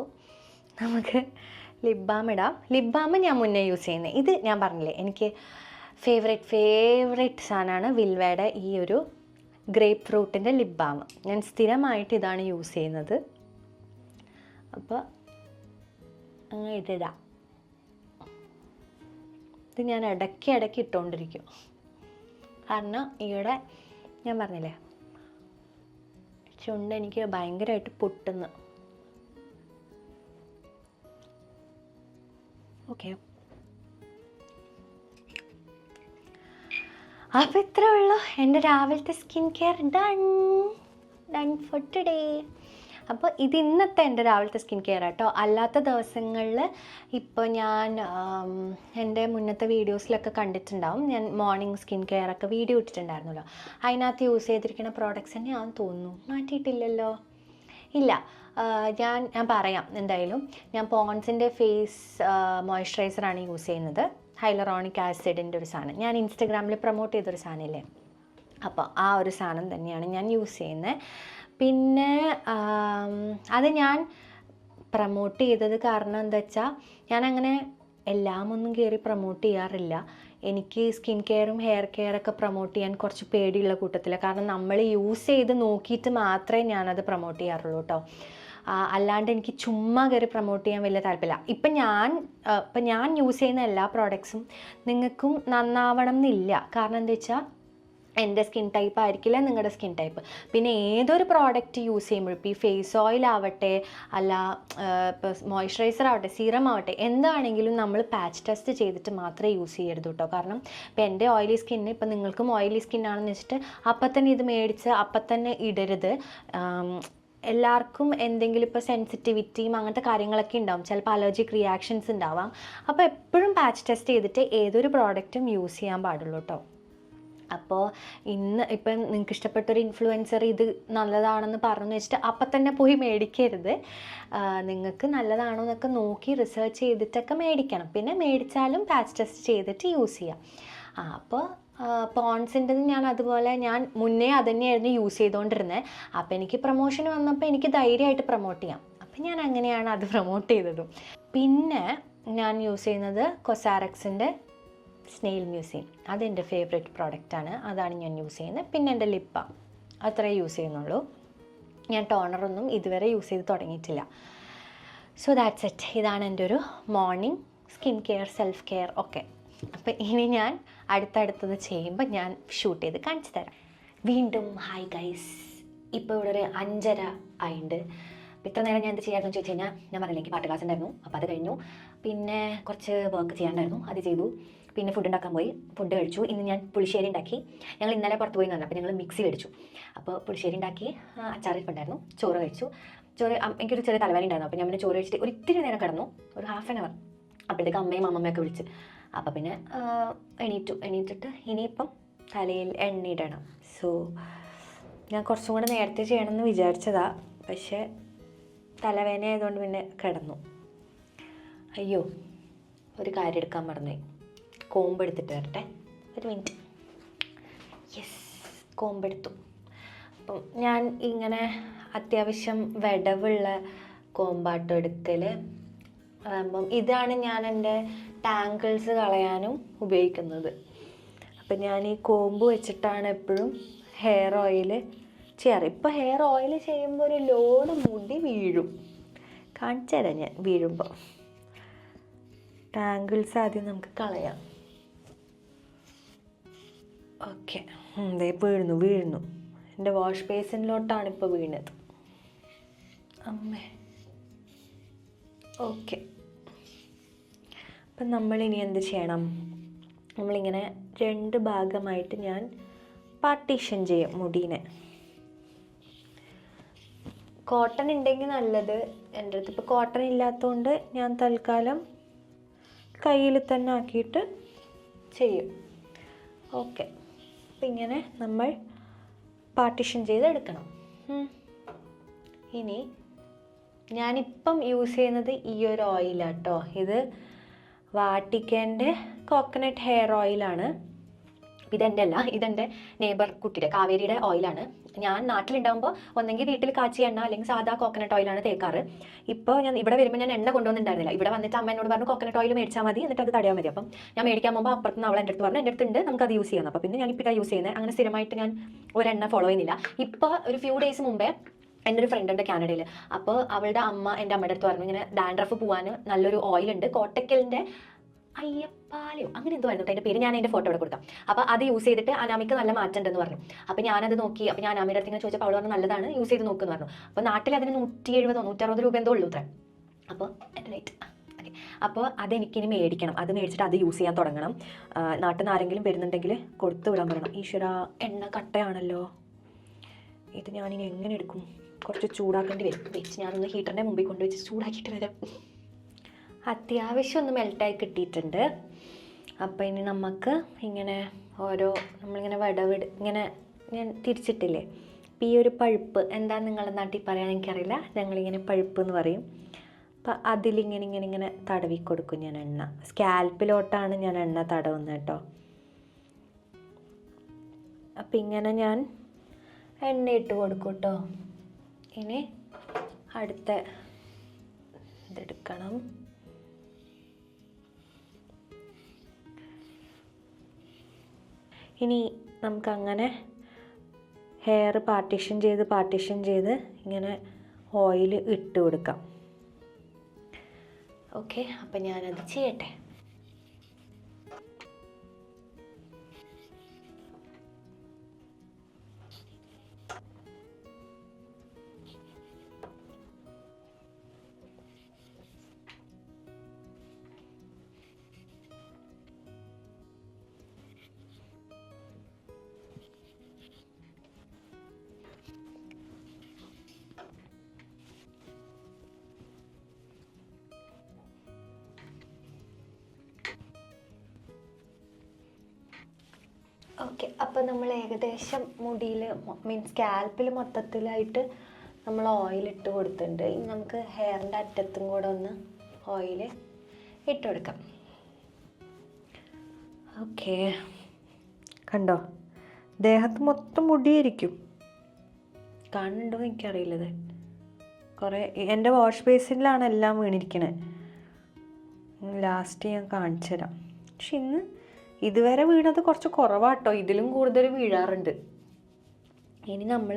നമുക്ക് ലിപ് ബാം ഇടാം. ലിപ് ബാം ഞാൻ മുന്നേ യൂസ് ചെയ്യുന്നത്. ഇത് ഞാൻ പറഞ്ഞില്ലേ എനിക്ക് ഫേവറേറ്റ് സാധനമാണ് വിൽവയുടെ ഈ ഒരു ഗ്രേപ്പ് ഫ്രൂട്ടിൻ്റെ ലിപ് ബാം. ഞാൻ സ്ഥിരമായിട്ട് ഇതാണ് യൂസ് ചെയ്യുന്നത്. അപ്പോൾ അങ്ങനെ ഇടാം. ഇത് ഞാൻ ഇടയ്ക്ക് ഇട്ടുകൊണ്ടിരിക്കും. കാരണം ഇവിടെ ഞാൻ പറഞ്ഞില്ലേ ചുണ്ട് എനിക്ക് ഭയങ്കരമായിട്ട് പൊട്ടുന്നു. ഓക്കെ, അപ്പോൾ ഇത്രേ ഉള്ളൂ എൻ്റെ രാവിലത്തെ skin care done for today. അപ്പോൾ ഇത് ഇന്നത്തെ എൻ്റെ രാവിലത്തെ സ്കിൻ കെയർ കേട്ടോ. അല്ലാത്ത ദിവസങ്ങളിൽ ഇപ്പോൾ ഞാൻ എൻ്റെ മുന്നത്തെ വീഡിയോസിലൊക്കെ കണ്ടിട്ടുണ്ടാവും, ഞാൻ മോർണിംഗ് സ്കിൻ കെയർ ഒക്കെ വീഡിയോ ഇട്ടിട്ടുണ്ടായിരുന്നല്ലോ. അതിനകത്ത് യൂസ് ചെയ്തിരിക്കുന്ന പ്രോഡക്റ്റ്സ് തന്നെ ഞാൻ തോന്നുന്നു മാറ്റിയിട്ടില്ലല്ലോ. ഇല്ല, ഞാൻ പറയാം എന്തായാലും. ഞാൻ പോൺസിൻ്റെ ഫേസ് മോയ്സ്ചറൈസറാണ് യൂസ് ചെയ്യുന്നത്. ഹൈലറോണിക് ആസിഡിൻ്റെ ഒരു സാധനം, ഞാൻ ഇൻസ്റ്റഗ്രാമിൽ പ്രൊമോട്ട് ചെയ്തൊരു സാധനമില്ലേ, അപ്പോൾ ആ ഒരു സാധനം തന്നെയാണ് ഞാൻ യൂസ് ചെയ്യുന്നത്. പിന്നെ അത് ഞാൻ പ്രൊമോട്ട് ചെയ്തത് കാരണം എന്താ വെച്ചാൽ ഞാനങ്ങനെ എല്ലാം ഒന്നും കയറി പ്രൊമോട്ട് ചെയ്യാറില്ല. എനിക്ക് സ്കിൻ കെയറും ഹെയർ കെയറൊക്കെ പ്രൊമോട്ട് ചെയ്യാൻ കുറച്ച് പേടിയുള്ള കൂട്ടത്തില്ല. കാരണം നമ്മൾ യൂസ് ചെയ്ത് നോക്കിയിട്ട് മാത്രമേ ഞാനത് പ്രൊമോട്ട് ചെയ്യാറുള്ളൂ കേട്ടോ. അല്ലാണ്ട് എനിക്ക് ചുമ്മാ കയറി പ്രൊമോട്ട് ചെയ്യാൻ വലിയ താല്പര്യമില്ല. ഇപ്പം ഞാൻ യൂസ് ചെയ്യുന്ന എല്ലാ പ്രോഡക്ട്സും നിങ്ങൾക്കും നന്നാവണം എന്നില്ല. കാരണം എന്താ വെച്ചാൽ എൻ്റെ സ്കിൻ ടൈപ്പ് ആയിരിക്കില്ല നിങ്ങളുടെ സ്കിൻ ടൈപ്പ്. പിന്നെ ഏതൊരു പ്രോഡക്റ്റ് യൂസ് ചെയ്യുമ്പോഴും ഇപ്പോൾ ഈ ഫേസ് ഓയിൽ ആവട്ടെ, അല്ല ഇപ്പോൾ മോയ്സ്ചറൈസർ ആവട്ടെ, സീറം ആവട്ടെ, എന്താണെങ്കിലും നമ്മൾ പാച്ച് ടെസ്റ്റ് ചെയ്തിട്ട് മാത്രമേ യൂസ് ചെയ്യരുത് കേട്ടോ. കാരണം ഇപ്പോൾ എൻ്റെ ഓയിലി സ്കിന്ന്, ഇപ്പം നിങ്ങൾക്കും ഓയിലി സ്കിന്നാണെന്ന് വെച്ചിട്ട് അപ്പം തന്നെ ഇത് മേടിച്ച് അപ്പം തന്നെ ഇടരുത്. എല്ലാവർക്കും എന്തെങ്കിലും ഇപ്പോൾ സെൻസിറ്റിവിറ്റിയും അങ്ങനത്തെ കാര്യങ്ങളൊക്കെ ഉണ്ടാവും, ചിലപ്പോൾ അലർജിക് റിയാക്ഷൻസ് ഉണ്ടാവാം. അപ്പോൾ എപ്പോഴും പാച്ച് ടെസ്റ്റ് ചെയ്തിട്ട് ഏതൊരു പ്രോഡക്റ്റും യൂസ് ചെയ്യാൻ പാടുള്ളൂ കേട്ടോ. അപ്പോൾ ഇപ്പം നിങ്ങൾക്ക് ഇഷ്ടപ്പെട്ടൊരു ഇൻഫ്ലുവൻസർ ഇത് നല്ലതാണെന്ന് പറഞ്ഞു വെച്ചിട്ട് അപ്പം തന്നെ പോയി മേടിക്കരുത്. നിങ്ങൾക്ക് നല്ലതാണോ എന്നൊക്കെ നോക്കി റിസർച്ച് ചെയ്തിട്ടൊക്കെ മേടിക്കണം. പിന്നെ മേടിച്ചാലും പാച്ച് ടെസ്റ്റ് ചെയ്തിട്ട് യൂസ് ചെയ്യാം. അപ്പോൾ പോൺസിൻ്റെത് ഞാൻ മുന്നേ അത് തന്നെയായിരുന്നു യൂസ് ചെയ്തുകൊണ്ടിരുന്നത്. അപ്പോൾ എനിക്ക് പ്രൊമോഷൻ വന്നപ്പോൾ എനിക്ക് ധൈര്യമായിട്ട് പ്രൊമോട്ട് ചെയ്യാം. അപ്പം ഞാൻ അങ്ങനെയാണ് അത് പ്രൊമോട്ട് ചെയ്തതും. പിന്നെ ഞാൻ യൂസ് ചെയ്യുന്നത് കൊസാറക്സിൻ്റെ സ്നെയിൽ മ്യൂസിയം. അതെൻ്റെ ഫേവറേറ്റ് പ്രോഡക്റ്റാണ്, അതാണ് ഞാൻ യൂസ് ചെയ്യുന്നത്. പിന്നെ എൻ്റെ ലിപ്പ് ബാം, അത്രേ യൂസ് ചെയ്യുന്നുള്ളൂ. ഞാൻ ടോണറൊന്നും ഇതുവരെ യൂസ് ചെയ്ത് തുടങ്ങിയിട്ടില്ല. So that's it. ഇതാണ് എൻ്റെ ഒരു morning skin care, self care ഒക്കെ. അപ്പോൾ ഇനി ഞാൻ അടുത്തടുത്തത് ചെയ്യുമ്പോൾ ഞാൻ ഷൂട്ട് ചെയ്ത് കാണിച്ചു തരാം. വീണ്ടും ഹായ് ഗൈസ്. ഇപ്പോൾ ഇവിടെ ഒരു 5:30 ആയിട്ടുണ്ട്. അപ്പോൾ ഇത്ര നേരം ഞാൻ എന്ത് ചെയ്യാമെന്ന് ചോദിച്ചു കഴിഞ്ഞാൽ, ഞാൻ പറഞ്ഞില്ല എനിക്ക് പാട്ട് ക്ലാസ് ഉണ്ടായിരുന്നു, അപ്പോൾ അത് കഴിഞ്ഞു. പിന്നെ കുറച്ച് വർക്ക് ചെയ്യാണ്ടായിരുന്നു, അത് ചെയ്തു. പിന്നെ ഫുഡ് ഉണ്ടാക്കാൻ പോയി, ഫുഡ് കഴിച്ചു. ഇന്ന് ഞാൻ പുളിശ്ശേരി ഉണ്ടാക്കി. ഞങ്ങൾ ഇന്നലെ പുറത്ത് പോയി അപ്പോൾ ഞങ്ങൾ മിക്സി മേടിച്ചു. അപ്പോൾ പുളിശ്ശേരി ഉണ്ടാക്കി, അച്ചാറിട്ടുണ്ടായിരുന്നു, ചോറ് കഴിച്ചു. എനിക്കൊരു ചെറിയ തലവേദന ഉണ്ടായിരുന്നു. അപ്പോൾ ഞാൻ പിന്നെ ചോറ് കഴിച്ചിട്ട് ഒരു ഇത്തിരി നേരം കിടന്നു, ഒരു ഹാഫ് ആൻ അവർ. അപ്പോഴത്തേക്ക് അമ്മയും അമ്മമ്മയൊക്കെ വിളിച്ച്. അപ്പോൾ പിന്നെ എണീറ്റിട്ട് ഇനിയിപ്പം തലയിൽ എണ്ണയിടണം. സോ ഞാൻ കുറച്ചും കൂടെ നേരത്തെ ചെയ്യണമെന്ന് വിചാരിച്ചതാണ്, പക്ഷേ തലവേദന ആയതുകൊണ്ട് പിന്നെ കിടന്നു. അയ്യോ, ഒരു കാര്യം എടുക്കാൻ മറന്നുപോയി. കോമ്പെടുത്തിട്ട് വരട്ടെ, ഒരു മിനിറ്റ്. യെസ്, കോമ്പെടുത്തു. അപ്പം ഞാൻ ഇങ്ങനെ അത്യാവശ്യം വിടവുള്ള കോമ്പാട്ടോ എടുക്കൽ. അപ്പം ഇതാണ് ഞാൻ എൻ്റെ ടാങ്കിൾസ് കളയാനും ഉപയോഗിക്കുന്നത്. അപ്പം ഞാൻ ഈ കോമ്പ് വെച്ചിട്ടാണ് എപ്പോഴും ഹെയർ ഓയിൽ ചെയ്യാറ്. ഇപ്പോൾ ഹെയർ ഓയിൽ ചെയ്യുമ്പോൾ ഒരു ലോഡ് മുടി വീഴും, കാണിച്ചു തരാം ഞാൻ വീഴുമ്പോൾ. ടാങ്കിൾസ് ആദ്യം നമുക്ക് കളയാം. ഓക്കെ, ദേ വീഴുന്നു. എൻ്റെ വാഷ് ബേസിനിലോട്ടാണ് ഇപ്പോൾ വീണത്. അമ്മേ, ഓക്കെ. അപ്പം നമ്മളിനി എന്ത് ചെയ്യണം? നമ്മളിങ്ങനെ 2 ഭാഗമായിട്ട് ഞാൻ പാർട്ടീഷൻ ചെയ്യും മുടീനെ. കോട്ടൺ ഉണ്ടെങ്കിൽ നല്ലത്. എൻ്റെ അടുത്ത് ഇപ്പോൾ കോട്ടൺ ഇല്ലാത്തതുകൊണ്ട് ഞാൻ തൽക്കാലം കയ്യിൽ തന്നെ ആക്കിയിട്ട് ചെയ്യും. ഓക്കെ, അപ്പം ഇങ്ങനെ നമ്മൾ പാർട്ടീഷൻ ചെയ്തെടുക്കണം. ഇനി ഞാനിപ്പം യൂസ് ചെയ്യുന്നത് ഈ ഒരു ഓയിലാട്ടോ. ഇത് വാട്ടിക്കേൻ്റെ കോക്കനട്ട് ഹെയർ ഓയിലാണ്. ഇതെൻ്റെ അല്ല, ഇതെൻ്റെ നെയ്ബർ കുട്ടിയുടെ കാവേരിയുടെ ഓയിലാണ്. ഞാൻ നാട്ടിലുണ്ടാകുമ്പോൾ ഒന്നെങ്കിൽ വീട്ടിൽ കാച്ചി എണ്ണ അല്ലെങ്കിൽ സാധാ കോക്കനട്ട് ഓയിലാണ് തേക്കാറ്. ഇപ്പോൾ ഞാൻ ഇവിടെ വരുമ്പോൾ ഞാൻ എണ്ണ കൊണ്ടുവന്നിട്ടുണ്ടായിരുന്നില്ല. ഇവിടെ വന്നിട്ട് അമ്മ എന്നോട് പറഞ്ഞു കോക്കനട്ട് ഓയിൽ മേടിച്ചാൽ മതി, എന്നിട്ട് അത് തടയാൻ മതി. അപ്പം ഞാൻ മേടിക്കാൻ പോകുമ്പോൾ അപ്പുറത്ത് അവൾ എൻ്റെ അടുത്ത് പറഞ്ഞു എൻ്റെ അടുത്തുണ്ട്, നമുക്കത് യൂസ് ചെയ്യാം. അപ്പോൾ പിന്നെ ഞാനിപ്പോൾ യൂസ് ചെയ്യുന്നത്. അങ്ങനെ സ്ഥിരമായിട്ട് ഞാൻ ഒരെണ്ണ ഫോളോ ചെയ്യുന്നില്ല. ഇപ്പോൾ ഒരു ഫ്യൂ ഡേയ്സ് മുമ്പേ എൻ്റെ ഒരു ഫ്രണ്ട് ഉണ്ട് കാനഡയിൽ. അപ്പോൾ അവളുടെ അമ്മ എൻ്റെ അമ്മയുടെ അടുത്ത് പറഞ്ഞു ഇങ്ങനെ ഡാൻഡ്രഫ് പോകാൻ നല്ലൊരു ഓയിലുണ്ട്, കോട്ടക്കലിൻ്റെ അയ്യപ്പാലയോ അങ്ങനെ എന്തോ ആയിരുന്നു അതിൻ്റെ പേര്. ഞാൻ അതിൻ്റെ ഫോട്ടോ ഇവിടെ കൊടുക്കാം. അപ്പോൾ അത് യൂസ് ചെയ്തിട്ട് അനാമിക്ക് നല്ല മാറ്റം ഉണ്ടെന്ന് പറഞ്ഞു. അപ്പോൾ ഞാനത് നോക്കി. അപ്പോൾ ഞാൻ അനാമിയുടെ അടുത്ത് ഇങ്ങനെ ചോദിച്ചപ്പോൾ അവൾ പറഞ്ഞു നല്ലതാണ്, യൂസ് ചെയ്ത് നോക്കുമെന്ന് പറഞ്ഞു. അപ്പോൾ നാട്ടിൽ അതിന് 170 160 രൂപ എന്തോ ഉള്ളൂ ഇത്ര. അപ്പോൾ റൈറ്റ് ഓക്കെ. അപ്പോൾ അതെനിക്കിനി മേടിക്കണം. അത് മേടിച്ചിട്ട് അത് യൂസ് ചെയ്യാൻ തുടങ്ങണം. നാട്ടിൽ നിന്ന് ആരെങ്കിലും വരുന്നുണ്ടെങ്കിൽ കൊടുത്തു വിടാൻ പറയണം. ഈശ്വര, എണ്ണ കട്ടയാണല്ലോ. ഇത് ഞാനിനി എങ്ങനെ എടുക്കും? കുറച്ച് ചൂടാക്കേണ്ടി വരും. വെച്ച് ഞാനൊന്ന് ഹീറ്ററിൻ്റെ മുമ്പിൽ കൊണ്ടുവച്ച് ചൂടാക്കിയിട്ട് വരാം. അത്യാവശ്യം ഒന്ന് മെൽറ്റായി കിട്ടിയിട്ടുണ്ട്. അപ്പോൾ ഇനി നമുക്ക് ഇങ്ങനെ നമ്മളിങ്ങനെ ഇങ്ങനെ ഞാൻ തിരിച്ചിട്ടില്ലേ, അപ്പോൾ ഈ ഒരു പഴുപ്പ് എന്താ നിങ്ങളുടെ നാട്ടിൽ പറയാൻ എനിക്കറിയില്ല, ഞങ്ങളിങ്ങനെ പഴുപ്പ് എന്ന് പറയും. അപ്പോൾ അതിലിങ്ങനെ തടവി കൊടുക്കും ഞാൻ എണ്ണ. സ്കാൽപ്പിലോട്ടാണ് ഞാൻ എണ്ണ തടവുന്നത് കേട്ടോ. അപ്പം ഇങ്ങനെ ഞാൻ എണ്ണ ഇട്ട് കൊടുക്കും കേട്ടോ. ഇനി അടുത്ത ഇതെടുക്കണം. ഇനി നമുക്കങ്ങനെ ഹെയർ പാർട്ടീഷൻ ചെയ്ത് ഇങ്ങനെ ഓയിൽ ഇട്ട് കൊടുക്കാം. ഓക്കെ, അപ്പം ഞാനത് ചെയ്യട്ടെ. ഓക്കെ, അപ്പോൾ നമ്മൾ ഏകദേശം മുടിയിൽ മീൻസ് സ്കാൽപ്പിൽ മൊത്തത്തിലായിട്ട് നമ്മൾ ഓയിലിട്ട് കൊടുത്തിട്ടുണ്ട്. ഇനി നമുക്ക് ഹെയറിൻ്റെ അറ്റത്തും കൂടെ ഒന്ന് ഓയിൽ ഇട്ട് കൊടുക്കാം. ഓക്കെ, കണ്ടോ ദേഹത്ത് മൊത്തം മുടിയായിരിക്കും. കാണുന്നുണ്ടോ എനിക്കറിയില്ലത്. കുറേ എൻ്റെ വാഷ് ബേസിനിലാണ് എല്ലാം വീണിരിക്കണത്. ലാസ്റ്റ് ഞാൻ കാണിച്ചു തരാം. പക്ഷെ ഇന്ന് ഇതുവരെ വീണത് കുറച്ച് കുറവാട്ടോ, ഇതിലും കൂടുതൽ വീഴാറുണ്ട്. ഇനി നമ്മൾ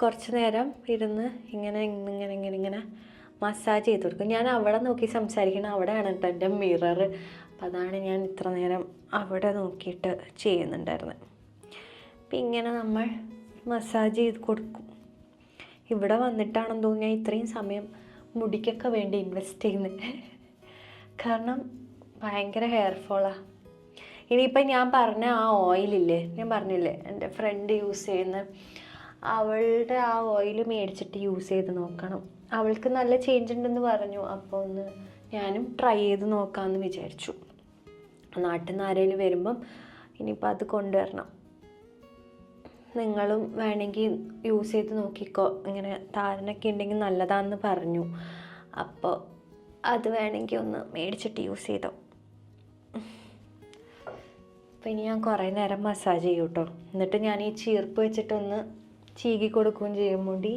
കുറച്ച് നേരം ഇരുന്ന് ഇങ്ങനെ ഇങ്ങനെ ഇങ്ങനെ ഇങ്ങനെ മസാജ് ചെയ്ത് കൊടുക്കും. ഞാൻ അവിടെ നോക്കി സംസാരിക്കണം, അവിടെയാണ് കേട്ടോ എൻ്റെ മിറർ. അപ്പം അതാണ് ഞാൻ ഇത്ര നേരം അവിടെ നോക്കിയിട്ട് ചെയ്യുന്നുണ്ടായിരുന്നത്. അപ്പം ഇങ്ങനെ നമ്മൾ മസാജ് ചെയ്ത് കൊടുക്കും. ഇവിടെ വന്നിട്ടാണെന്ന് തോന്നുന്നു ഞാൻ ഇത്രയും സമയം മുടിക്കൊക്കെ വേണ്ടി ഇൻവെസ്റ്റ് ചെയ്യുന്നത്. കാരണം ഭയങ്കര ഹെയർ ഫോളാണ്. ഇനിയിപ്പം ഞാൻ പറഞ്ഞ ആ ഓയിലില്ലേ, ഞാൻ പറഞ്ഞില്ലേ എൻ്റെ ഫ്രണ്ട് യൂസ് ചെയ്യുന്ന, അവളുടെ ആ ഓയിൽ മേടിച്ചിട്ട് യൂസ് ചെയ്ത് നോക്കണം. അവൾക്ക് നല്ല ചേഞ്ച് ഉണ്ടെന്ന് പറഞ്ഞു. അപ്പോൾ ഒന്ന് ഞാനും ട്രൈ ചെയ്ത് നോക്കാമെന്ന് വിചാരിച്ചു. നാട്ടിൽ നിന്ന് ആരെങ്കിലും വരുമ്പം ഇനിയിപ്പോൾ അത് കൊണ്ടുവരണം. നിങ്ങളും വേണമെങ്കിൽ യൂസ് ചെയ്ത് നോക്കിക്കോ. ഇങ്ങനെ താരനൊക്കെ ഉണ്ടെങ്കിൽ നല്ലതാണെന്ന് പറഞ്ഞു. അപ്പോൾ അത് വേണമെങ്കിൽ ഒന്ന് മേടിച്ചിട്ട് യൂസ് ചെയ്തോ. അപ്പോൾ ഇനി ഞാൻ കുറേ നേരം മസാജ് ചെയ്യും കേട്ടോ. എന്നിട്ട് ഞാൻ ഈ ചീർപ്പ് വെച്ചിട്ടൊന്ന് ചീകി കൊടുക്കുകയും ചെയ്യും മുടി.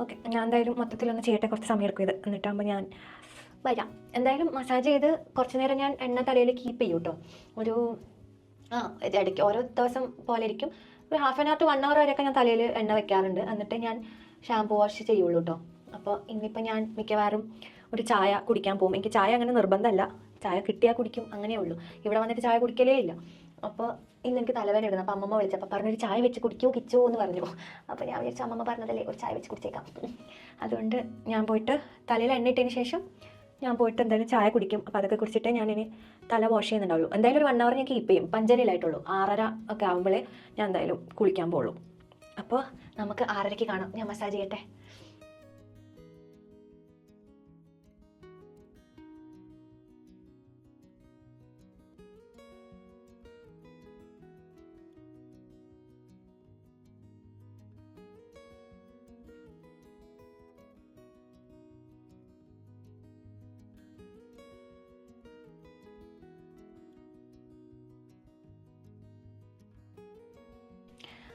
ഓക്കെ, ഞാൻ എന്തായാലും മൊത്തത്തിലൊന്ന് ചെയ്യട്ടെ. കുറച്ച് സമയം എടുക്കും ഇത്. എന്നിട്ടാകുമ്പോൾ ഞാൻ വരാം. എന്തായാലും മസാജ് ചെയ്ത് കുറച്ച് നേരം ഞാൻ എണ്ണ തലയിൽ കീപ്പ് ചെയ്യും കേട്ടോ. ഒരു ഇടയ്ക്ക് ഓരോ ദിവസം പോലെ ഇരിക്കും. ഒരു 1/2 hour to 1 hour വരെയൊക്കെ ഞാൻ തലയിൽ എണ്ണ വെക്കാറുണ്ട്. എന്നിട്ട് ഞാൻ ഷാമ്പു വാഷ് ചെയ്യുള്ളൂ കേട്ടോ. അപ്പോൾ ഇന്നിപ്പോൾ ഞാൻ മിക്കവാറും ഒരു ചായ കുടിക്കാൻ പോകും. എനിക്ക് ചായ അങ്ങനെ നിർബന്ധമല്ല, ചായ കിട്ടിയാൽ കുടിക്കും, അങ്ങനെയേ ഉള്ളൂ. ഇവിടെ വന്നിട്ട് ചായ കുടിക്കലേ ഇല്ല. അപ്പോൾ ഇന്ന് എനിക്ക് തലവേദന ഇടുന്നു. അപ്പോൾ അമ്മമ്മ വിളിച്ചപ്പോൾ പറഞ്ഞൊരു ചായ വെച്ച് കുടിക്കോ കിച്ചോ എന്ന് പറഞ്ഞു. അപ്പോൾ ഞാൻ വിചാരിച്ചു അമ്മമ്മ പറഞ്ഞതല്ലേ ഒരു ചായ വെച്ച് കുടിച്ചേക്കാം. അതുകൊണ്ട് ഞാൻ പോയിട്ട് തലയിൽ എണ്ണ ഇട്ടതിന് ശേഷം ഞാൻ പോയിട്ട് എന്തായാലും ചായ കുടിക്കും. അപ്പോൾ അതൊക്കെ കുടിച്ചിട്ടേ ഞാനിനി തല വാഷ് ചെയ്യുന്നുണ്ടാവുള്ളൂ. എന്തായാലും ഒരു 1 hour ഞാൻ കീപ്പ് ചെയ്യും. 5:30 6:30 ഒക്കെ ആകുമ്പോഴേ ഞാൻ എന്തായാലും കുളിക്കാൻ പോകുള്ളൂ. അപ്പോൾ നമുക്ക് 6:30 കാണാം. ഞാൻ മസാജ് ചെയ്യട്ടെ.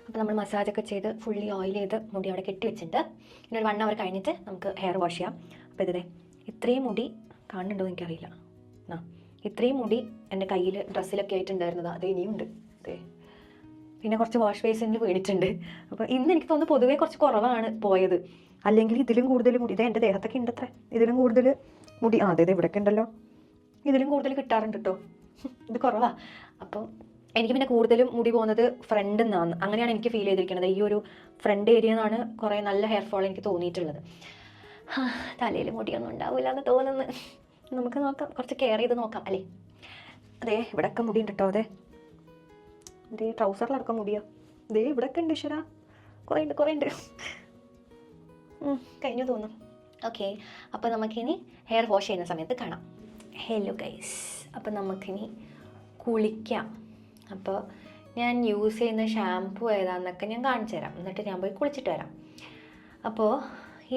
അപ്പോൾ നമ്മൾ മസാജൊക്കെ ചെയ്ത് ഫുള്ളി ഓയിൽ ചെയ്ത് മുടി അവിടെ കെട്ടി വെച്ചിട്ടുണ്ട്. ഇനി ഒരു 1 hour കഴിഞ്ഞിട്ട് നമുക്ക് ഹെയർ വാഷ് ചെയ്യാം. അപ്പോൾ ഇതേ ഇത്രയും മുടി കാണുന്നുണ്ടോ എനിക്കറിയില്ല. ഇത്രയും മുടി എൻ്റെ കയ്യിൽ ഡ്രസ്സിലൊക്കെ ആയിട്ടുണ്ടായിരുന്നത് അത് ഇനിയുണ്ട്. അതെ, പിന്നെ കുറച്ച് വാഷ് ബേസിനിൽ വീണിട്ടുണ്ട്. അപ്പോൾ ഇന്ന് എനിക്ക് തോന്നുന്നു പൊതുവേ കുറച്ച് കുറവാണ് പോയത്. അല്ലെങ്കിൽ ഇതിലും കൂടുതൽ മുടി ഇതേ എൻ്റെ ദേഹത്തൊക്കെ ഉണ്ട്. അത്ര ഇതിലും കൂടുതൽ മുടി അതെ ഇവിടെയൊക്കെ ഉണ്ടല്ലോ. ഇതിലും കൂടുതൽ കിട്ടാറുണ്ട് കേട്ടോ. ഇത് കുറവാണ്. അപ്പം എനിക്ക് പിന്നെ കൂടുതലും മുടി പോകുന്നത് ഫ്രണ്ടിൽ നിന്നാണ്. അങ്ങനെയാണ് എനിക്ക് ഫീൽ ചെയ്തിരിക്കുന്നത്. ഈ ഒരു ഫ്രണ്ട് ഏരിയ നിന്നാണ് കുറേ നല്ല ഹെയർ ഫോൾ എനിക്ക് തോന്നിയിട്ടുള്ളത്. തലയിൽ മുടിയൊന്നും ഉണ്ടാവില്ല എന്ന് തോന്നുന്നു. നമുക്ക് നോക്കാം, കുറച്ച് കെയർ ചെയ്ത് നോക്കാം അല്ലേ. അതെ ഇവിടെയൊക്കെ മുടി ഉണ്ട് കേട്ടോ. അതെ ട്രൗസറിലടക്കം മുടിയോ. ദേ ഇവിടെയൊക്കെ ഉണ്ട്. ഈശ്വരാ കുറേ ഉണ്ട്. കഴിഞ്ഞു തോന്നുന്നു. ഓക്കെ, അപ്പോൾ നമുക്കിനി ഹെയർ വാഷ് ചെയ്യുന്ന സമയത്ത് കാണാം. ഹലോ ഗൈസ്, അപ്പോൾ നമുക്കിനി കുളിക്കാം. അപ്പോൾ ഞാൻ യൂസ് ചെയ്യുന്ന ഷാമ്പു ഏതാണെന്നൊക്കെ ഞാൻ കാണിച്ചു തരാം. എന്നിട്ട് ഞാൻ പോയി കുളിച്ചിട്ട് വരാം. അപ്പോൾ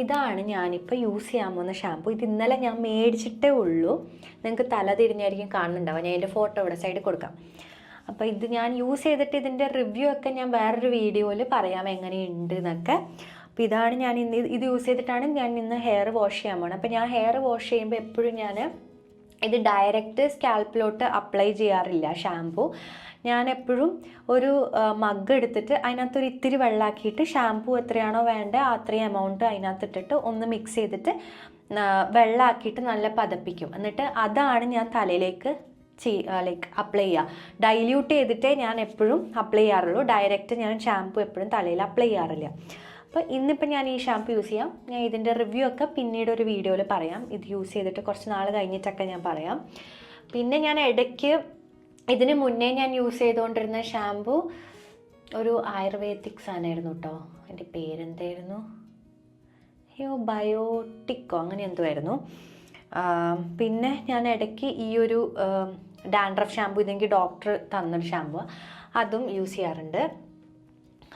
ഇതാണ് ഞാനിപ്പോൾ യൂസ് ചെയ്യാൻ പോകുന്ന ഷാമ്പു. ഇത് ഇന്നലെ ഞാൻ മേടിച്ചിട്ടേ ഉള്ളൂ. നിങ്ങൾക്ക് തല തിരിഞ്ഞായിരിക്കും കാണുന്നുണ്ടാവുക. ഞാൻ എൻ്റെ ഫോട്ടോ ഇവിടെ സൈഡിൽ കൊടുക്കാം. അപ്പോൾ ഇത് ഞാൻ യൂസ് ചെയ്തിട്ട് ഇതിൻ്റെ റിവ്യൂ ഒക്കെ ഞാൻ വേറൊരു വീഡിയോയിൽ പറയാം എങ്ങനെയുണ്ട് എന്നൊക്കെ. അപ്പോൾ ഇതാണ് ഞാൻ ഇന്ന് ഇത് യൂസ് ചെയ്തിട്ടാണ് ഞാൻ ഇന്ന് ഹെയർ വാഷ് ചെയ്യാൻ പോകുന്നത്. അപ്പോൾ ഞാൻ ഹെയർ വാഷ് ചെയ്യുമ്പോൾ എപ്പോഴും ഞാൻ ഇത് ഡയറക്റ്റ് സ്കാൽപ്പിലോട്ട് അപ്ലൈ ചെയ്യാറില്ല ഷാമ്പു. ഞാൻ എപ്പോഴും ഒരു മഗ് എടുത്തിട്ട് അതിനകത്തൊരു ഇത്തിരി വെള്ളമാക്കിയിട്ട് ഷാമ്പു എത്രയാണോ വേണ്ടത് അത്രയും എമൗണ്ട് അതിനകത്തിട്ടിട്ട് ഒന്ന് മിക്സ് ചെയ്തിട്ട് വെള്ളമാക്കിയിട്ട് നല്ല പതപ്പിക്കും. എന്നിട്ട് അതാണ് ഞാൻ തലയിലേക്ക് ലൈക്ക് അപ്ലൈ ചെയ്യുക. ഡൈല്യൂട്ട് ചെയ്തിട്ടേ ഞാൻ എപ്പോഴും അപ്ലൈ ചെയ്യാറുള്ളൂ. ഡയറക്റ്റ് ഞാൻ ഷാമ്പു എപ്പോഴും തലയിൽ അപ്ലൈ ചെയ്യാറില്ല. അപ്പോൾ ഇന്നിപ്പോൾ ഞാൻ ഈ ഷാമ്പു യൂസ് ചെയ്യാം. ഞാൻ ഇതിൻ്റെ റിവ്യൂ ഒക്കെ പിന്നീട് ഒരു വീഡിയോയിൽ പറയാം. ഇത് യൂസ് ചെയ്തിട്ട് കുറച്ച് നാൾ കഴിഞ്ഞിട്ടൊക്കെ ഞാൻ പറയാം. പിന്നെ ഞാൻ ഇടയ്ക്ക് ഇതിന് മുന്നേ ഞാൻ യൂസ് ചെയ്തുകൊണ്ടിരുന്ന ഷാമ്പു ഒരു ആയുർവേദിക് സാധനമായിരുന്നു കേട്ടോ. എൻ്റെ പേരെന്തായിരുന്നു? ബയോട്ടിക്കോ അങ്ങനെ എന്തോ ആയിരുന്നു. പിന്നെ ഞാൻ ഇടയ്ക്ക് ഈ ഒരു ഡാൻഡ്രഫ് ഷാമ്പു ഇതെങ്കിൽ ഡോക്ടർ തന്നൊരു ഷാമ്പു അതും യൂസ് ചെയ്യാറുണ്ട്.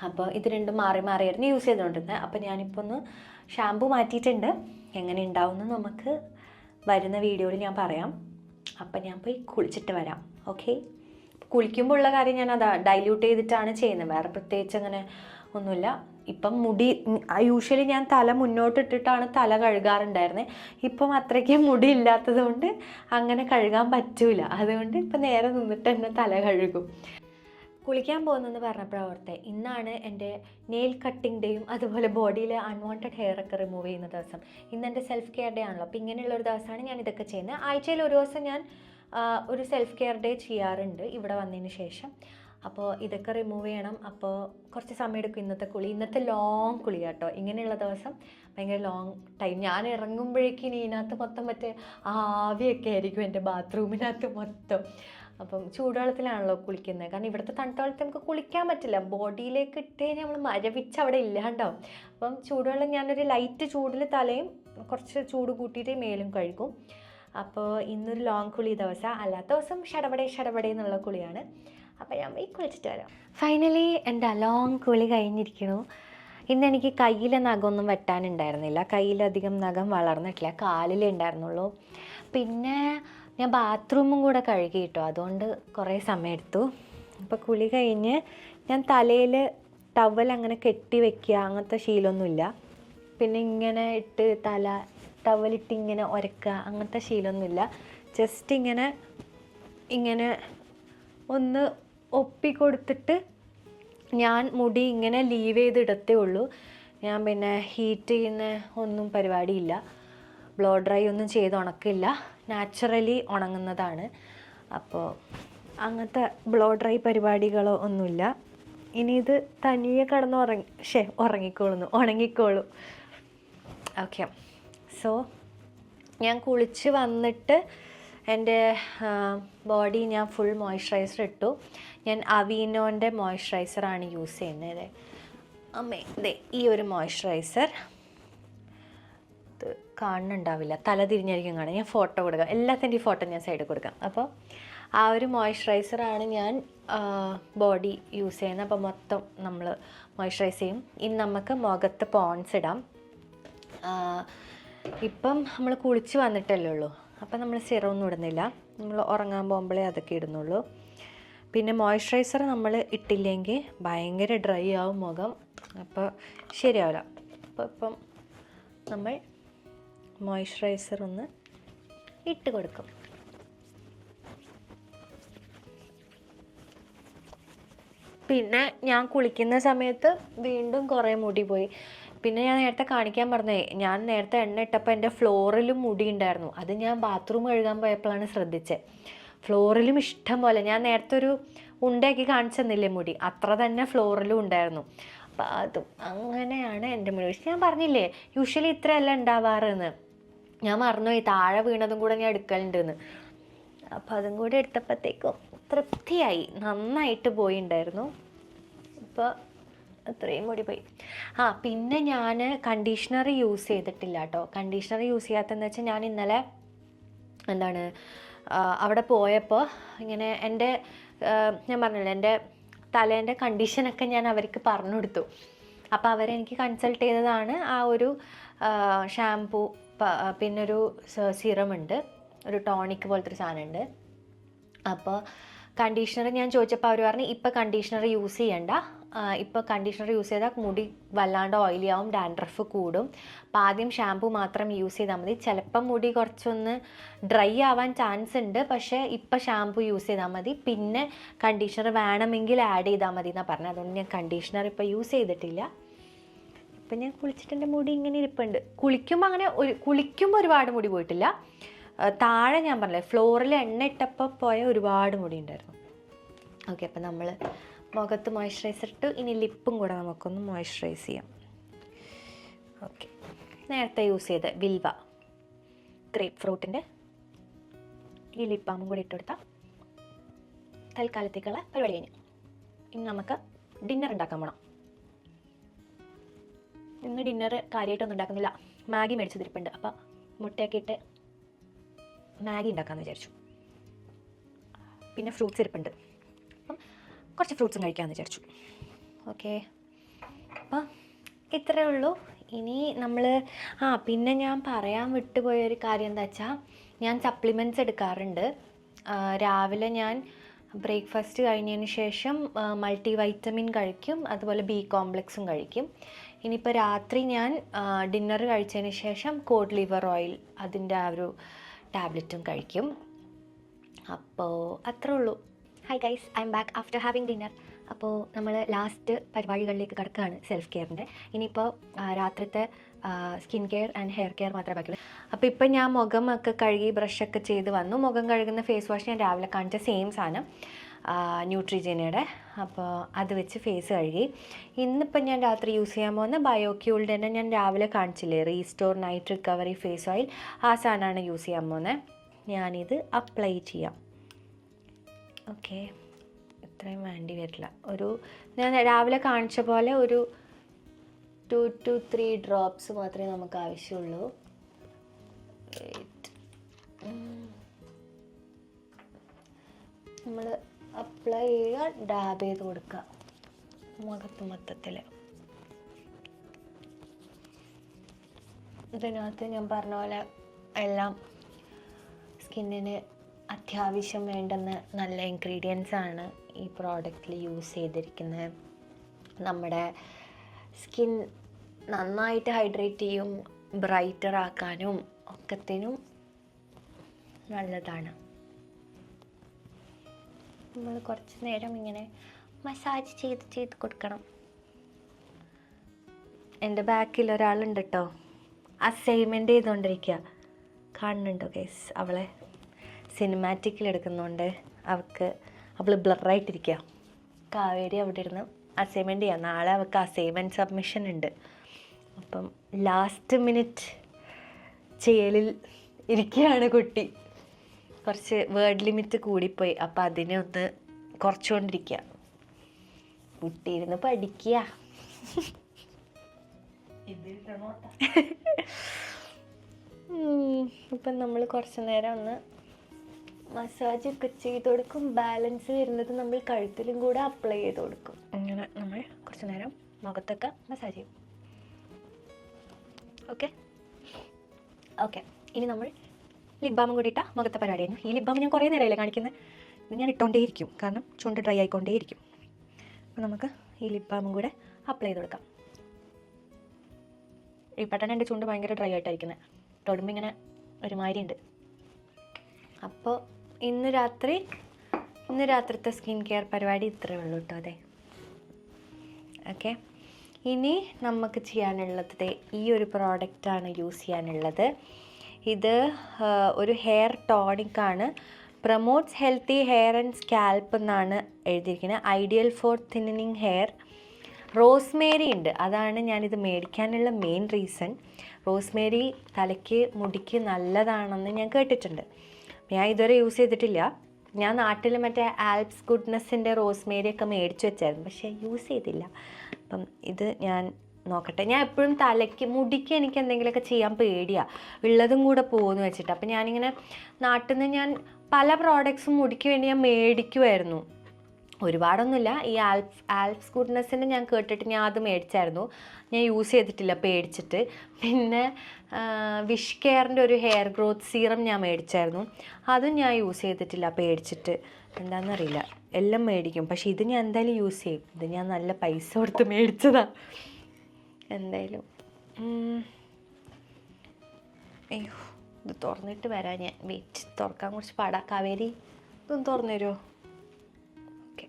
അപ്പോൾ ഇത് രണ്ടും മാറി മാറിയായിരുന്നു യൂസ് ചെയ്തുകൊണ്ടിരുന്നത്. അപ്പോൾ ഞാനിപ്പോൾ ഒന്ന് ഷാമ്പു മാറ്റിയിട്ടുണ്ട്. എങ്ങനെ ഉണ്ടാവുമെന്ന് നമുക്ക് വരുന്ന വീഡിയോയിൽ ഞാൻ പറയാം. അപ്പം ഞാൻ പോയി കുളിച്ചിട്ട് വരാം. ഓക്കെ, കുളിക്കുമ്പോൾ ഉള്ള കാര്യം ഞാൻ അതാ ഡൈല്യൂട്ട് ചെയ്തിട്ടാണ് ചെയ്യുന്നത്, വേറെ പ്രത്യേകിച്ച് അങ്ങനെ ഒന്നുമില്ല. ഇപ്പം മുടി യൂഷ്വലി ഞാൻ തല മുന്നോട്ടിട്ടിട്ടാണ് തല കഴുകാറുണ്ടായിരുന്നത്. ഇപ്പം അത്രയ്ക്ക് മുടി ഇല്ലാത്തത് കൊണ്ട് അങ്ങനെ കഴുകാൻ പറ്റൂല. അതുകൊണ്ട് ഇപ്പം നേരെ നിന്നിട്ട് തന്നെ തല കഴുകും. കുളിക്കാൻ പോകുന്നതെന്ന് പറഞ്ഞപ്പോൾ ഓർത്തെ, ഇന്നാണ് എൻ്റെ നെയിൽ കട്ടിങ് ഡേയും അതുപോലെ ബോഡിയിലെ അൺവാണ്ടഡ് ഹെയർ ഒക്കെ റിമൂവ് ചെയ്യുന്ന ദിവസം. ഇന്ന് എൻ്റെ സെൽഫ് കെയർ ഡേ ആണല്ലോ. അപ്പോൾ ഇങ്ങനെയുള്ളൊരു ദിവസമാണ് ഞാൻ ഇതൊക്കെ ചെയ്യുന്നത്. ആഴ്ചയിൽ ഒരു ദിവസം ഞാൻ ഒരു സെൽഫ് കെയർ ഡേ ചെയ്യാറുണ്ട് ഇവിടെ വന്നതിന് ശേഷം. അപ്പോൾ ഇതൊക്കെ റിമൂവ് ചെയ്യണം. അപ്പോൾ കുറച്ച് സമയം എടുക്കും ഇന്നത്തെ കുളി. ഇന്നത്തെ ലോങ് കുളി കേട്ടോ. ഇങ്ങനെയുള്ള ദിവസം ഭയങ്കര ലോങ് ടൈം. ഞാൻ ഇറങ്ങുമ്പോഴേക്കും ഇതിനകത്ത് മൊത്തം മറ്റേ ആവിയൊക്കെ ആയിരിക്കും എൻ്റെ ബാത്റൂമിനകത്ത് മൊത്തം. അപ്പം ചൂടുവെള്ളത്തിലാണല്ലോ കുളിക്കുന്നത്. കാരണം ഇവിടുത്തെ തണുത്ത വെള്ളത്തിൽ നമുക്ക് കുളിക്കാൻ പറ്റില്ല. ബോഡിയിലേക്ക് ഇട്ട് കഴിഞ്ഞാൽ നമ്മൾ മരവിച്ച് അവിടെ ഇല്ലാണ്ടാവും. അപ്പം ചൂടുവെള്ളം ഞാനൊരു ലൈറ്റ് ചൂടിൽ തലയും കുറച്ച് ചൂട് കൂട്ടിയിട്ട് മേലും കഴുകും. അപ്പോൾ ഇന്നൊരു ലോങ് കുളി ദിവസം. അല്ലാത്ത ദിവസം ഷടപടേ എന്നുള്ള കുളിയാണ്. അപ്പോൾ ഞാൻ പോയി കുളിച്ചിട്ട് വരാം. ഫൈനലി എൻ്റെ ലോങ് കുളി കഴിഞ്ഞിരിക്കണു. ഇന്നെനിക്ക് കയ്യിലെ നഖമൊന്നും വെട്ടാനുണ്ടായിരുന്നില്ല. കയ്യിലധികം നഖം വളർന്നിട്ടില്ല, കാലിലേ ഉണ്ടായിരുന്നുള്ളൂ. പിന്നെ ഞാൻ ബാത്റൂമും കൂടെ കഴുകി കിട്ടും, അതുകൊണ്ട് കുറേ സമയം എടുത്തു. അപ്പോൾ കുളി കഴിഞ്ഞ് ഞാൻ തലയിൽ ടവൽ അങ്ങനെ കെട്ടി വെക്കുക അങ്ങനത്തെ ശീലമൊന്നുമില്ല. പിന്നെ ഇങ്ങനെ ഇട്ട് ടവലിട്ട് ഇങ്ങനെ ഉരക്കുക അങ്ങനത്തെ ശീലമൊന്നുമില്ല. ജസ്റ്റ് ഇങ്ങനെ ഒന്ന് ഒപ്പിക്കൊടുത്തിട്ട് ഞാൻ മുടി ഇങ്ങനെ ലീവ് ചെയ്തിടത്തേ ഉള്ളൂ. ഞാൻ പിന്നെ ഹീറ്റ് ചെയ്യുന്ന ഒന്നും പരിപാടിയില്ല. ബ്ലോ ഡ്രൈ ഒന്നും ചെയ്ത് ഉണക്കില്ല, നാച്ചുറലി ഉണങ്ങുന്നതാണ്. അപ്പോൾ അങ്ങനത്തെ ബ്ലോ ഡ്രൈ പരിപാടികളോ ഒന്നുമില്ല. ഇനി ഇത് തനിയെ കിടന്ന് ഉണങ്ങിക്കോളും. ഓക്കെ, സോ ഞാൻ കുളിച്ച് വന്നിട്ട് എൻ്റെ ബോഡി ഞാൻ ഫുൾ മോയ്സ്ചറൈസർ ഇട്ടു. ഞാൻ അവീനോൻ്റെ മോയ്സ്ചറൈസറാണ് യൂസ് ചെയ്യുന്നത്. ഈ ഒരു മോയ്സ്ചറൈസർ കാണുന്നുണ്ടാവില്ല, തല തിരിഞ്ഞായിരിക്കും കാണാം. ഞാൻ ഫോട്ടോ കൊടുക്കാം, എല്ലാത്തിൻ്റെ ഫോട്ടോ ഞാൻ സൈഡിൽ കൊടുക്കാം. അപ്പോൾ ആ ഒരു മോയ്സ്ചറൈസറാണ് ഞാൻ ബോഡി യൂസ് ചെയ്യുന്നത്. അപ്പോൾ മൊത്തം നമ്മൾ മോയ്സ്ചറൈസ് ചെയ്യും. ഇനി നമുക്ക് മുഖത്ത് പോൺസ് ഇടാം. ഇപ്പം നമ്മൾ കുളിച്ച് വന്നിട്ടല്ലേ ഉള്ളൂ, അപ്പം നമ്മൾ സിറമൊന്നും ഇടുന്നില്ല. നമ്മൾ ഉറങ്ങാൻ പോകുമ്പോഴേ അതൊക്കെ ഇടുന്നുള്ളൂ. പിന്നെ മോയ്സ്ചറൈസർ നമ്മൾ ഇട്ടില്ലെങ്കിൽ ഭയങ്കര ഡ്രൈ ആവും മുഖം, അപ്പോൾ ശരിയാവില്ല. അപ്പോൾ ഇപ്പം നമ്മൾ മോയ്സ്ചറൈസർ ഒന്ന് ഇട്ട് കൊടുക്കും. പിന്നെ ഞാൻ കുളിക്കുന്ന സമയത്ത് വീണ്ടും കുറേ മുടി പോയി. പിന്നെ ഞാൻ നേരത്തെ കാണിക്കാൻ പറഞ്ഞേ, ഞാൻ നേരത്തെ എണ്ണ ഇട്ടപ്പോൾ എൻ്റെ ഫ്ലോറിലും മുടി ഉണ്ടായിരുന്നു. അത് ഞാൻ ബാത്റൂം കഴുകാൻ പോയപ്പോഴാണ് ശ്രദ്ധിച്ചത്. ഫ്ലോറിലും ഇഷ്ടം പോലെ, ഞാൻ നേരത്തെ ഒരു ഉണ്ടയാക്കി കാണിച്ചു തന്നില്ലേ മുടി, അത്ര തന്നെ ഫ്ലോറിലും ഉണ്ടായിരുന്നു. അപ്പോൾ അതും അങ്ങനെയാണ് എൻ്റെ മുടി. ഞാൻ പറഞ്ഞില്ലേ യൂഷ്വലി ഇത്രയല്ല ഉണ്ടാവാറെന്ന്. ഞാൻ മറന്നുപോയി, താഴെ വീണതും കൂടെ ഞാൻ എടുക്കലുണ്ടെന്ന്. അപ്പോൾ അതും കൂടെ എടുത്തപ്പോഴത്തേക്കും തൃപ്തിയായി, നന്നായിട്ട് പോയിണ്ടായിരുന്നു. ഇപ്പോൾ അത്രയും മുടി പോയി. പിന്നെ ഞാൻ കണ്ടീഷണർ യൂസ് ചെയ്തിട്ടില്ല കേട്ടോ. കണ്ടീഷണർ യൂസ് ചെയ്യാത്തതെന്ന് വെച്ചാൽ ഞാൻ ഇന്നലെ അവിടെ പോയപ്പോൾ ഇങ്ങനെ എൻ്റെ ഞാൻ പറഞ്ഞില്ല എൻ്റെ തലേൻ്റെ കണ്ടീഷനൊക്കെ ഞാൻ അവർക്ക് പറഞ്ഞു കൊടുത്തു. അപ്പോൾ അവരെനിക്ക് കൺസൾട്ട് ചെയ്തതാണ്. ആ ഒരു ഷാംപൂ, പിന്നൊരു സിറമുണ്ട്, ഒരു ടോണിക് പോലത്തെ ഒരു സാധനമുണ്ട്. അപ്പോൾ കണ്ടീഷണർ ഞാൻ ചോദിച്ചപ്പോൾ അവർ പറഞ്ഞു ഇപ്പോൾ കണ്ടീഷണർ യൂസ് ചെയ്യണ്ട, ഇപ്പോൾ കണ്ടീഷണർ യൂസ് ചെയ്താൽ മുടി വല്ലാണ്ട് ഓയിലി ആവും, ഡാൻഡ്രഫ് കൂടും. അപ്പോൾ ആദ്യം ഷാംപൂ മാത്രം യൂസ് ചെയ്താൽ മതി. ചിലപ്പം മുടി കുറച്ചൊന്ന് ഡ്രൈ ആവാൻ ചാൻസ് ഉണ്ട്, പക്ഷേ ഇപ്പോൾ ഷാംപൂ യൂസ് ചെയ്താൽ മതി, പിന്നെ കണ്ടീഷണർ വേണമെങ്കിൽ ആഡ് ചെയ്താൽ മതി എന്നാണ് പറഞ്ഞത്. അതുകൊണ്ട് ഞാൻ കണ്ടീഷണർ ഇപ്പോൾ യൂസ് ചെയ്തിട്ടില്ല. ഇപ്പം ഞാൻ കുളിച്ചിട്ട് എൻ്റെ മുടി ഇങ്ങനെ ഇരിപ്പുണ്ട്. കുളിക്കുമ്പോൾ ഒരുപാട് മുടി പോയിട്ടില്ല. താഴെ ഞാൻ പറഞ്ഞില്ലേ ഫ്ലോറിൽ എണ്ണ ഇട്ടപ്പോൾ പോയ ഒരുപാട് മുടി ഉണ്ടായിരുന്നു. ഓക്കെ, അപ്പം നമ്മൾ മുഖത്ത് മോയ്സ്ചറൈസർ ഇട്ടു. ഇനി ലിപ്പും കൂടെ നമുക്കൊന്ന് മോയ്സ്ചറൈസ് ചെയ്യാം. ഓക്കെ, നേരത്തെ യൂസ് ചെയ്ത വിൽവ ഗ്രേപ്പ് ഫ്രൂട്ടിൻ്റെ ഈ ലിപ് ബാമും കൂടി ഇട്ട് കൊടുത്താൽ തൽക്കാലത്തേക്കുള്ള പരിപാടി കഴിഞ്ഞു. ഇനി നമുക്ക് ഡിന്നർ ഉണ്ടാക്കാൻ പോകണം. ഇന്ന് ഡിന്നർ കാര്യമായിട്ടൊന്നും ഉണ്ടാക്കുന്നില്ല. മാഗി മേടിച്ച് തിരിപ്പുണ്ട്. അപ്പോൾ മുട്ടയൊക്കെ ഇട്ട് മാഗി ഉണ്ടാക്കാമെന്ന് വിചാരിച്ചു. പിന്നെ ഫ്രൂട്ട്സ് ഇരിപ്പുണ്ട്. അപ്പം കുറച്ച് ഫ്രൂട്ട്സും കഴിക്കാമെന്ന് വിചാരിച്ചു. ഓക്കെ, അപ്പം ഇത്രയേ ഉള്ളൂ. ഇനി നമ്മൾ പിന്നെ ഞാൻ പറയാൻ വിട്ടുപോയൊരു കാര്യം എന്താ വെച്ചാൽ, ഞാൻ സപ്ലിമെൻറ്റ്സ് എടുക്കാറുണ്ട്. രാവിലെ ഞാൻ ബ്രേക്ക്ഫാസ്റ്റ് കഴിഞ്ഞതിന് ശേഷം മൾട്ടി വൈറ്റമിൻ കഴിക്കും, അതുപോലെ ബി കോംപ്ലക്സും കഴിക്കും. ഇനിയിപ്പോൾ രാത്രി ഞാൻ ഡിന്നർ കഴിച്ചതിന് ശേഷം കോഡ് ലിവർ ഓയിൽ അതിൻ്റെ ആ ഒരു ടാബ്ലറ്റും കഴിക്കും. അപ്പോൾ അത്രേ ഉള്ളൂ. Hi guys, I M back after having dinner. അപ്പോൾ നമ്മൾ ലാസ്റ്റ് പരിപാടികളിലേക്ക് കിടക്കുകയാണ് സെൽഫ് കെയറിൻ്റെ. ഇനിയിപ്പോൾ രാത്രിത്തെ skin care and hair care മാത്രമേ ബാക്കിയുള്ളൂ. അപ്പോൾ ഇപ്പം ഞാൻ മുഖമൊക്കെ കഴുകി ബ്രഷൊക്കെ ചെയ്ത് വന്നു. മുഖം കഴുകുന്ന ഫേസ് വാഷ് ഞാൻ രാവിലെ കാണിച്ച സെയിം സാധനം ന്യൂട്രിജീനയുടെ, അപ്പോൾ അത് വെച്ച് ഫേസ് കഴുകി. ഇന്നിപ്പം ഞാൻ രാത്രി യൂസ് ചെയ്യാൻ പോകുന്ന ബയോക്യൂൾഡ് തന്നെ ഞാൻ രാവിലെ കാണിച്ചില്ലേ, restore night recovery face oil, ആ സാധനമാണ് യൂസ് ചെയ്യാൻ പോകുന്നത്. ഞാനിത് അപ്ലൈ ചെയ്യാം. ഓക്കെ, ഇത്രയും വേണ്ടി വരില്ല. ഞാൻ രാവിലെ കാണിച്ച പോലെ ഒരു 2 to 3 ഡ്രോപ്സ് മാത്രമേ നമുക്ക് ആവശ്യമുള്ളൂ. നമ്മൾ അപ്ലൈ ചെയ്യുക, ഡാബ് ചെയ്ത് കൊടുക്കുക മുഖത്ത് മൊത്തത്തിൽ. ഇതിനകത്ത് ഞാൻ പറഞ്ഞ പോലെ എല്ലാം സ്കിന്നിന് അത്യാവശ്യം വേണ്ടുന്ന നല്ല ഇൻഗ്രീഡിയൻസ് ആണ് ഈ പ്രോഡക്റ്റിൽ യൂസ് ചെയ്തിരിക്കുന്നത്. നമ്മുടെ സ്കിൻ നന്നായിട്ട് ഹൈഡ്രേറ്റ് ചെയ്യും, ബ്രൈറ്റർ ആക്കാനും ഒക്കത്തിനും നല്ലതാണ്. നമ്മൾ കുറച്ച് നേരം ഇങ്ങനെ മസാജ് ചെയ്ത് കൊടുക്കണം. എൻ്റെ ബാക്കിൽ ഒരാളുണ്ട് കേട്ടോ, അസൈൻമെൻറ്റ് ചെയ്തുകൊണ്ടിരിക്കുക. കാണുന്നുണ്ടോ ഗൈസ്? അവളെ സിനിമാറ്റിക്കിൽ എടുക്കുന്നതുകൊണ്ട് അവൾ ബ്ലറായിട്ടിരിക്കുക. കാവേരി അവിടെ ഇരുന്ന് അസൈൻമെൻറ്റ് ചെയ്യാം. നാളെ അവൾക്ക് അസൈൻമെൻറ്റ് സബ്മിഷൻ ഉണ്ട്. അപ്പം ലാസ്റ്റ് മിനിറ്റ് ചെയ്യലിൽ ഇരിക്കുകയാണ് കുട്ടി. കുറച്ച് വേർഡ് ലിമിറ്റ് കൂടിപ്പോയി, അപ്പം അതിനെ ഒന്ന് കുറച്ചുകൊണ്ടിരിക്കുക. കുട്ടി ഇരുന്ന് പഠിക്കുക. ഇപ്പം നമ്മൾ കുറച്ച് നേരം ഒന്ന് മസാജ് ഒക്കെ ചെയ്ത് കൊടുക്കും. ബാലൻസ് വരുന്നത് നമ്മൾ കഴുത്തിലും കൂടെ അപ്ലൈ ചെയ്ത് കൊടുക്കും. അങ്ങനെ നമ്മൾ കുറച്ച് നേരം മുഖത്തൊക്കെ മസാജ് ചെയ്യും. ഓക്കെ, ഇനി നമ്മൾ ലിപ് ബാമും കൂടി ഇട്ടാൽ മുഖത്തെ പരിപാടിയായിരുന്നു. ഈ ലിപ് ബാം ഞാൻ കുറേ നേരമല്ലേ കാണിക്കുന്നത്, ഞാൻ ഇട്ടുകൊണ്ടേയിരിക്കും, കാരണം ചുണ്ട് ഡ്രൈ ആയിക്കൊണ്ടേയിരിക്കും. അപ്പോൾ നമുക്ക് ഈ ലിപ് ബാമും കൂടെ അപ്ലൈ ചെയ്ത് കൊടുക്കാം. ഇപ്പം തന്നെ എൻ്റെ ചുണ്ട് ഭയങ്കര ഡ്രൈ ആയിട്ടായിരിക്കുന്നത്, തൊടുമ്പോൾ ഇങ്ങനെ ഒരുമാതിരി ഉണ്ട്. അപ്പോൾ ഇന്ന് രാത്രിത്തെ സ്കിൻ കെയർ പരിപാടി ഇത്രയേ ഉള്ളൂ കേട്ടോ. അതെ, ഓക്കെ. ഇനി നമുക്ക് ചെയ്യാനുള്ളത് ഈ ഒരു പ്രോഡക്റ്റാണ് യൂസ് ചെയ്യാനുള്ളത്. ഇത് ഒരു ഹെയർ ടോണിക്കാണ്. Promotes healthy hair and scalp എന്നാണ് എഴുതിയിരിക്കുന്നത്. Ideal for thinning hair. Rosemary ഉണ്ട്, അതാണ് ഞാനിത് മേടിക്കാനുള്ള മെയിൻ റീസൺ. റോസ്മേരി തലയ്ക്ക് മുടിക്ക് നല്ലതാണെന്ന് ഞാൻ കേട്ടിട്ടുണ്ട്. ഞാൻ ഇതുവരെ യൂസ് ചെയ്തിട്ടില്ല. ഞാൻ നാട്ടിൽ മറ്റേ ആൽപ്സ് ഗുഡ്നെസ്സിൻ്റെ റോസ്മേരിയൊക്കെ മേടിച്ച് വെച്ചായിരുന്നു, പക്ഷേ യൂസ് ചെയ്തില്ല. അപ്പം ഇത് ഞാൻ നോക്കട്ടെ. ഞാൻ എപ്പോഴും മുടിക്ക് എനിക്ക് എന്തെങ്കിലുമൊക്കെ ചെയ്യാൻ പേടിയാണ്, ഉള്ളതും കൂടെ പോകുമെന്ന് വെച്ചിട്ട്. അപ്പം ഞാനിങ്ങനെ നാട്ടിൽ നിന്ന് ഞാൻ പല പ്രോഡക്ട്സും മുടിക്ക് വേണ്ടി ഞാൻ മേടിക്കുമായിരുന്നു. ഒരുപാടൊന്നുമില്ല. ഈ ആൽപ്സ് ഗുഡ്നെസ്സിൻ്റെ ഞാൻ കേട്ടിട്ട് ഞാൻ അത് മേടിച്ചായിരുന്നു. ഞാൻ യൂസ് ചെയ്തിട്ടില്ല പേടിച്ചിട്ട്. പിന്നെ വിഷ് കെയറിൻ്റെ ഒരു ഹെയർ ഗ്രോത്ത് സീറം ഞാൻ മേടിച്ചായിരുന്നു, അതും ഞാൻ യൂസ് ചെയ്തിട്ടില്ല പേടിച്ചിട്ട്. എന്താണെന്നറിയില്ല, എല്ലാം മേടിക്കും, പക്ഷേ ഇത് ഞാൻ എന്തായാലും യൂസ് ചെയ്യും. ഇത് ഞാൻ നല്ല പൈസ കൊടുത്ത് മേടിച്ചതാണ് എന്തായാലും. അയ്യോ, ഇത് തുറന്നിട്ട് വരാം ഞാൻ. വെയിറ്റ്, തുറക്കാൻ കുറച്ച് പാടാ. കാവേരി, ഇതൊന്ന് തുറന്നു തരുമോ? ഓക്കെ,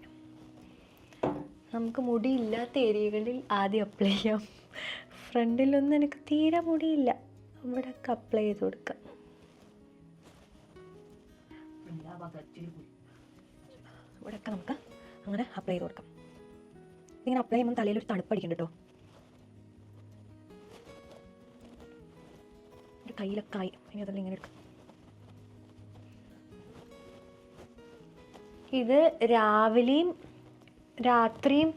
നമുക്ക് മുടിയില്ലാത്ത ഏരിയകളിൽ ആദ്യം അപ്ലൈ ചെയ്യാം. ഫ്രണ്ടിലൊന്നും എനിക്ക് തീരെ മുടിയില്ല, ഇവിടെയൊക്കെ അപ്ലൈ ചെയ്ത് കൊടുക്കാം. ഇവിടെയൊക്കെ നമുക്ക് അങ്ങനെ അപ്ലൈ ചെയ്ത് കൊടുക്കാം. ഇങ്ങനെ അപ്ലൈ ചെയ്യുമ്പോൾ തലയിലൊരു തണുപ്പടിക്കുന്നുണ്ട് കേട്ടോ. ഒരു കയ്യിലൊക്കെ ആയി, ഇനി അതെല്ലാം ഇങ്ങനെ എടുക്കാം. ഇത് രാവിലെയും രാത്രിയും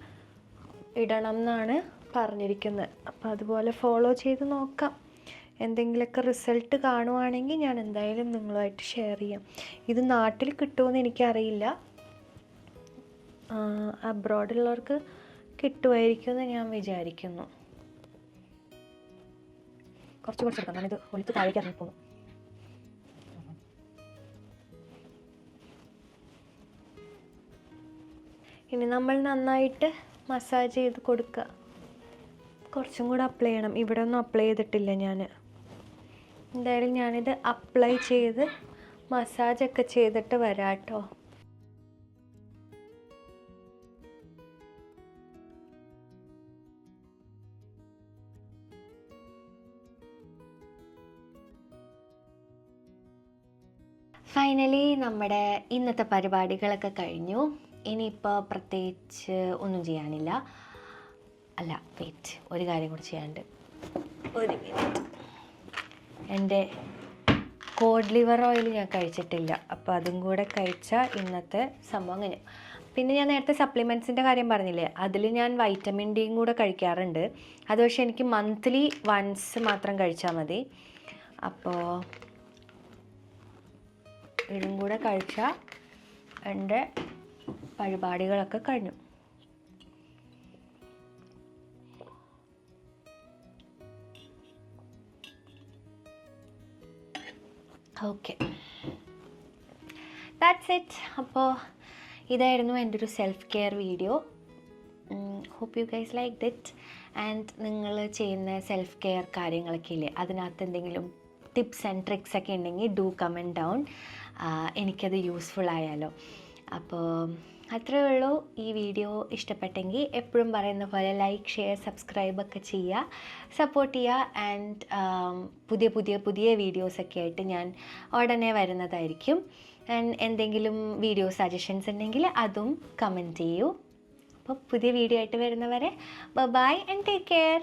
ഇടണം എന്നാണ് പറഞ്ഞിരിക്കുന്നത്. അപ്പോൾ അതുപോലെ ഫോളോ ചെയ്ത് നോക്കാം. എന്തെങ്കിലുമൊക്കെ റിസൾട്ട് കാണുവാണെങ്കിൽ ഞാൻ എന്തായാലും നിങ്ങളുമായിട്ട് ഷെയർ ചെയ്യാം. ഇത് നാട്ടിൽ കിട്ടുമെന്ന് എനിക്കറിയില്ല, അബ്രോഡുള്ളവർക്ക് കിട്ടുമായിരിക്കുമെന്ന് ഞാൻ വിചാരിക്കുന്നു. കുറച്ച് എടുക്കാം, കാരണം ഇത് ഒലിച്ച് താഴേക്ക് ഇറങ്ങിപ്പോകും. ഇനി നമ്മൾ നന്നായിട്ട് മസാജ് ചെയ്ത് കൊടുക്കുക. കുറച്ചും കൂടെ അപ്ലൈ ചെയ്യണം. ഇവിടെ ഒന്നും അപ്ലൈ ചെയ്തിട്ടില്ല ഞാൻ. എന്തായാലും ഞാനിത് അപ്ലൈ ചെയ്ത് മസാജൊക്കെ ചെയ്തിട്ട് വരാം കേട്ടോ. ഫൈനലി നമ്മുടെ ഇന്നത്തെ പരിപാടികളൊക്കെ കഴിഞ്ഞു. ഇനിയിപ്പോൾ പ്രത്യേകിച്ച് ഒന്നും ചെയ്യാനില്ല. അല്ല, വെയിറ്റ്, ഒരു കാര്യം കൂടി ചെയ്യാനുണ്ട്. ഒരു മിനിറ്റ്. എൻ്റെ കോഡ് ലിവർ ഓയിൽ ഞാൻ കഴിച്ചിട്ടില്ല. അപ്പോൾ അതും കൂടെ കഴിച്ചാൽ ഇന്നത്തെ സംഭവം കഴിഞ്ഞു. പിന്നെ ഞാൻ നേരത്തെ സപ്ലിമെൻറ്റ്സിൻ്റെ കാര്യം പറഞ്ഞില്ലേ, അതിൽ ഞാൻ വൈറ്റമിൻ ഡിയും കൂടെ കഴിക്കാറുണ്ട്. അത് പക്ഷേ എനിക്ക് മന്ത്ലി വൺസ് മാത്രം കഴിച്ചാൽ മതി. അപ്പോൾ ഇതും കൂടെ കഴിച്ചാൽ എൻ്റെ പരിപാടികളൊക്കെ കഴിഞ്ഞു. Okay, that's it. അപ്പോൾ ഇതായിരുന്നു എൻ്റെ ഒരു self care video. Hope you guys like it. And നിങ്ങൾ ചെയ്യുന്ന സെൽഫ് കെയർ കാര്യങ്ങളൊക്കെ ഇല്ലേ, അതിനകത്ത് എന്തെങ്കിലും ടിപ്സ് ആൻഡ് ട്രിക്സ് ഒക്കെ ഉണ്ടെങ്കിൽ ഡു കമൻറ്റ് ഡൗൺ. എനിക്കത് യൂസ്ഫുൾ ആയാലോ. അപ്പോൾ അത്രയേ ഉള്ളൂ. ഈ വീഡിയോ ഇഷ്ടപ്പെട്ടെങ്കിൽ എപ്പോഴും പറയുന്ന പോലെ ലൈക്ക്, ഷെയർ, സബ്സ്ക്രൈബ് ഒക്കെ ചെയ്യുക, സപ്പോർട്ട് ചെയ്യുക. ആൻഡ് പുതിയ വീഡിയോസൊക്കെ ആയിട്ട് ഞാൻ ഉടനെ വരുന്നതായിരിക്കും. ആൻഡ് എന്തെങ്കിലും വീഡിയോ സജഷൻസ് ഉണ്ടെങ്കിൽ അതും കമൻറ്റ് ചെയ്യൂ. അപ്പോൾ പുതിയ വീഡിയോ ആയിട്ട് വരുന്നവരെ ബൈ ആൻഡ് ടേക്ക് കെയർ.